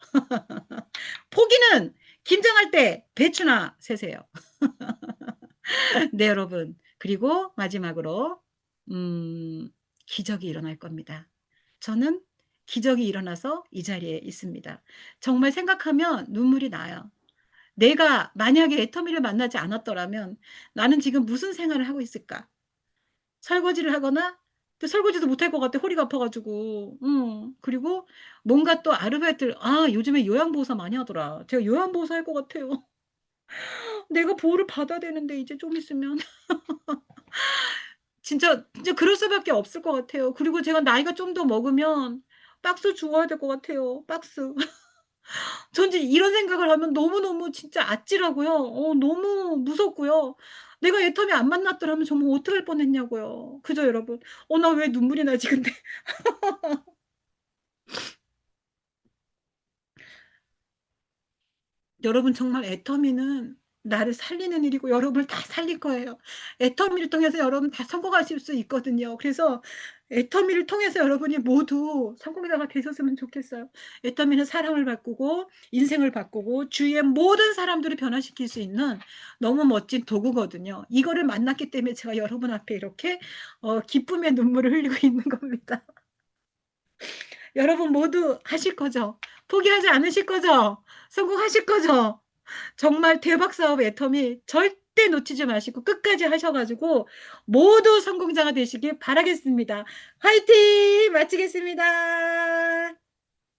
포기는 김장할 때 배추나 세세요. 네, 여러분. 그리고 마지막으로 음, 기적이 일어날 겁니다. 저는 기적이 일어나서 이 자리에 있습니다. 정말 생각하면 눈물이 나요. 내가 만약에 애터미를 만나지 않았더라면 나는 지금 무슨 생활을 하고 있을까? 설거지를 하거나 또 설거지도 못할 것 같아. 허리가 아파가지고. 그리고 뭔가 또 아르바이트를 요즘에 요양보호사 많이 하더라. 제가 요양보호사 할 것 같아요. 내가 보호를 받아야 되는데 이제 좀 있으면 진짜 그럴 수밖에 없을 것 같아요. 그리고 제가 나이가 좀 더 먹으면 박스 주워야 될 것 같아요. 박스. 전 이제 이런 생각을 하면 너무너무 진짜 아찔하고요. 너무 무섭고요. 내가 애터미 안 만났더라면 정말 어떡할 뻔했냐고요. 그죠, 여러분? 나 왜 눈물이 나지, 근데. 여러분, 정말 애터미는 나를 살리는 일이고, 여러분을 다 살릴 거예요. 애터미를 통해서 여러분 다 성공하실 수 있거든요. 그래서 애터미를 통해서 여러분이 모두 성공자가 되셨으면 좋겠어요. 애터미는 사랑을 바꾸고, 인생을 바꾸고, 주위의 모든 사람들을 변화시킬 수 있는 너무 멋진 도구거든요. 이거를 만났기 때문에 제가 여러분 앞에 이렇게 기쁨의 눈물을 흘리고 있는 겁니다. 여러분 모두 하실 거죠? 포기하지 않으실 거죠? 성공하실 거죠? 정말 대박 사업 애터미 절대 놓치지 마시고 끝까지 하셔가지고 모두 성공자가 되시길 바라겠습니다. 화이팅! 마치겠습니다.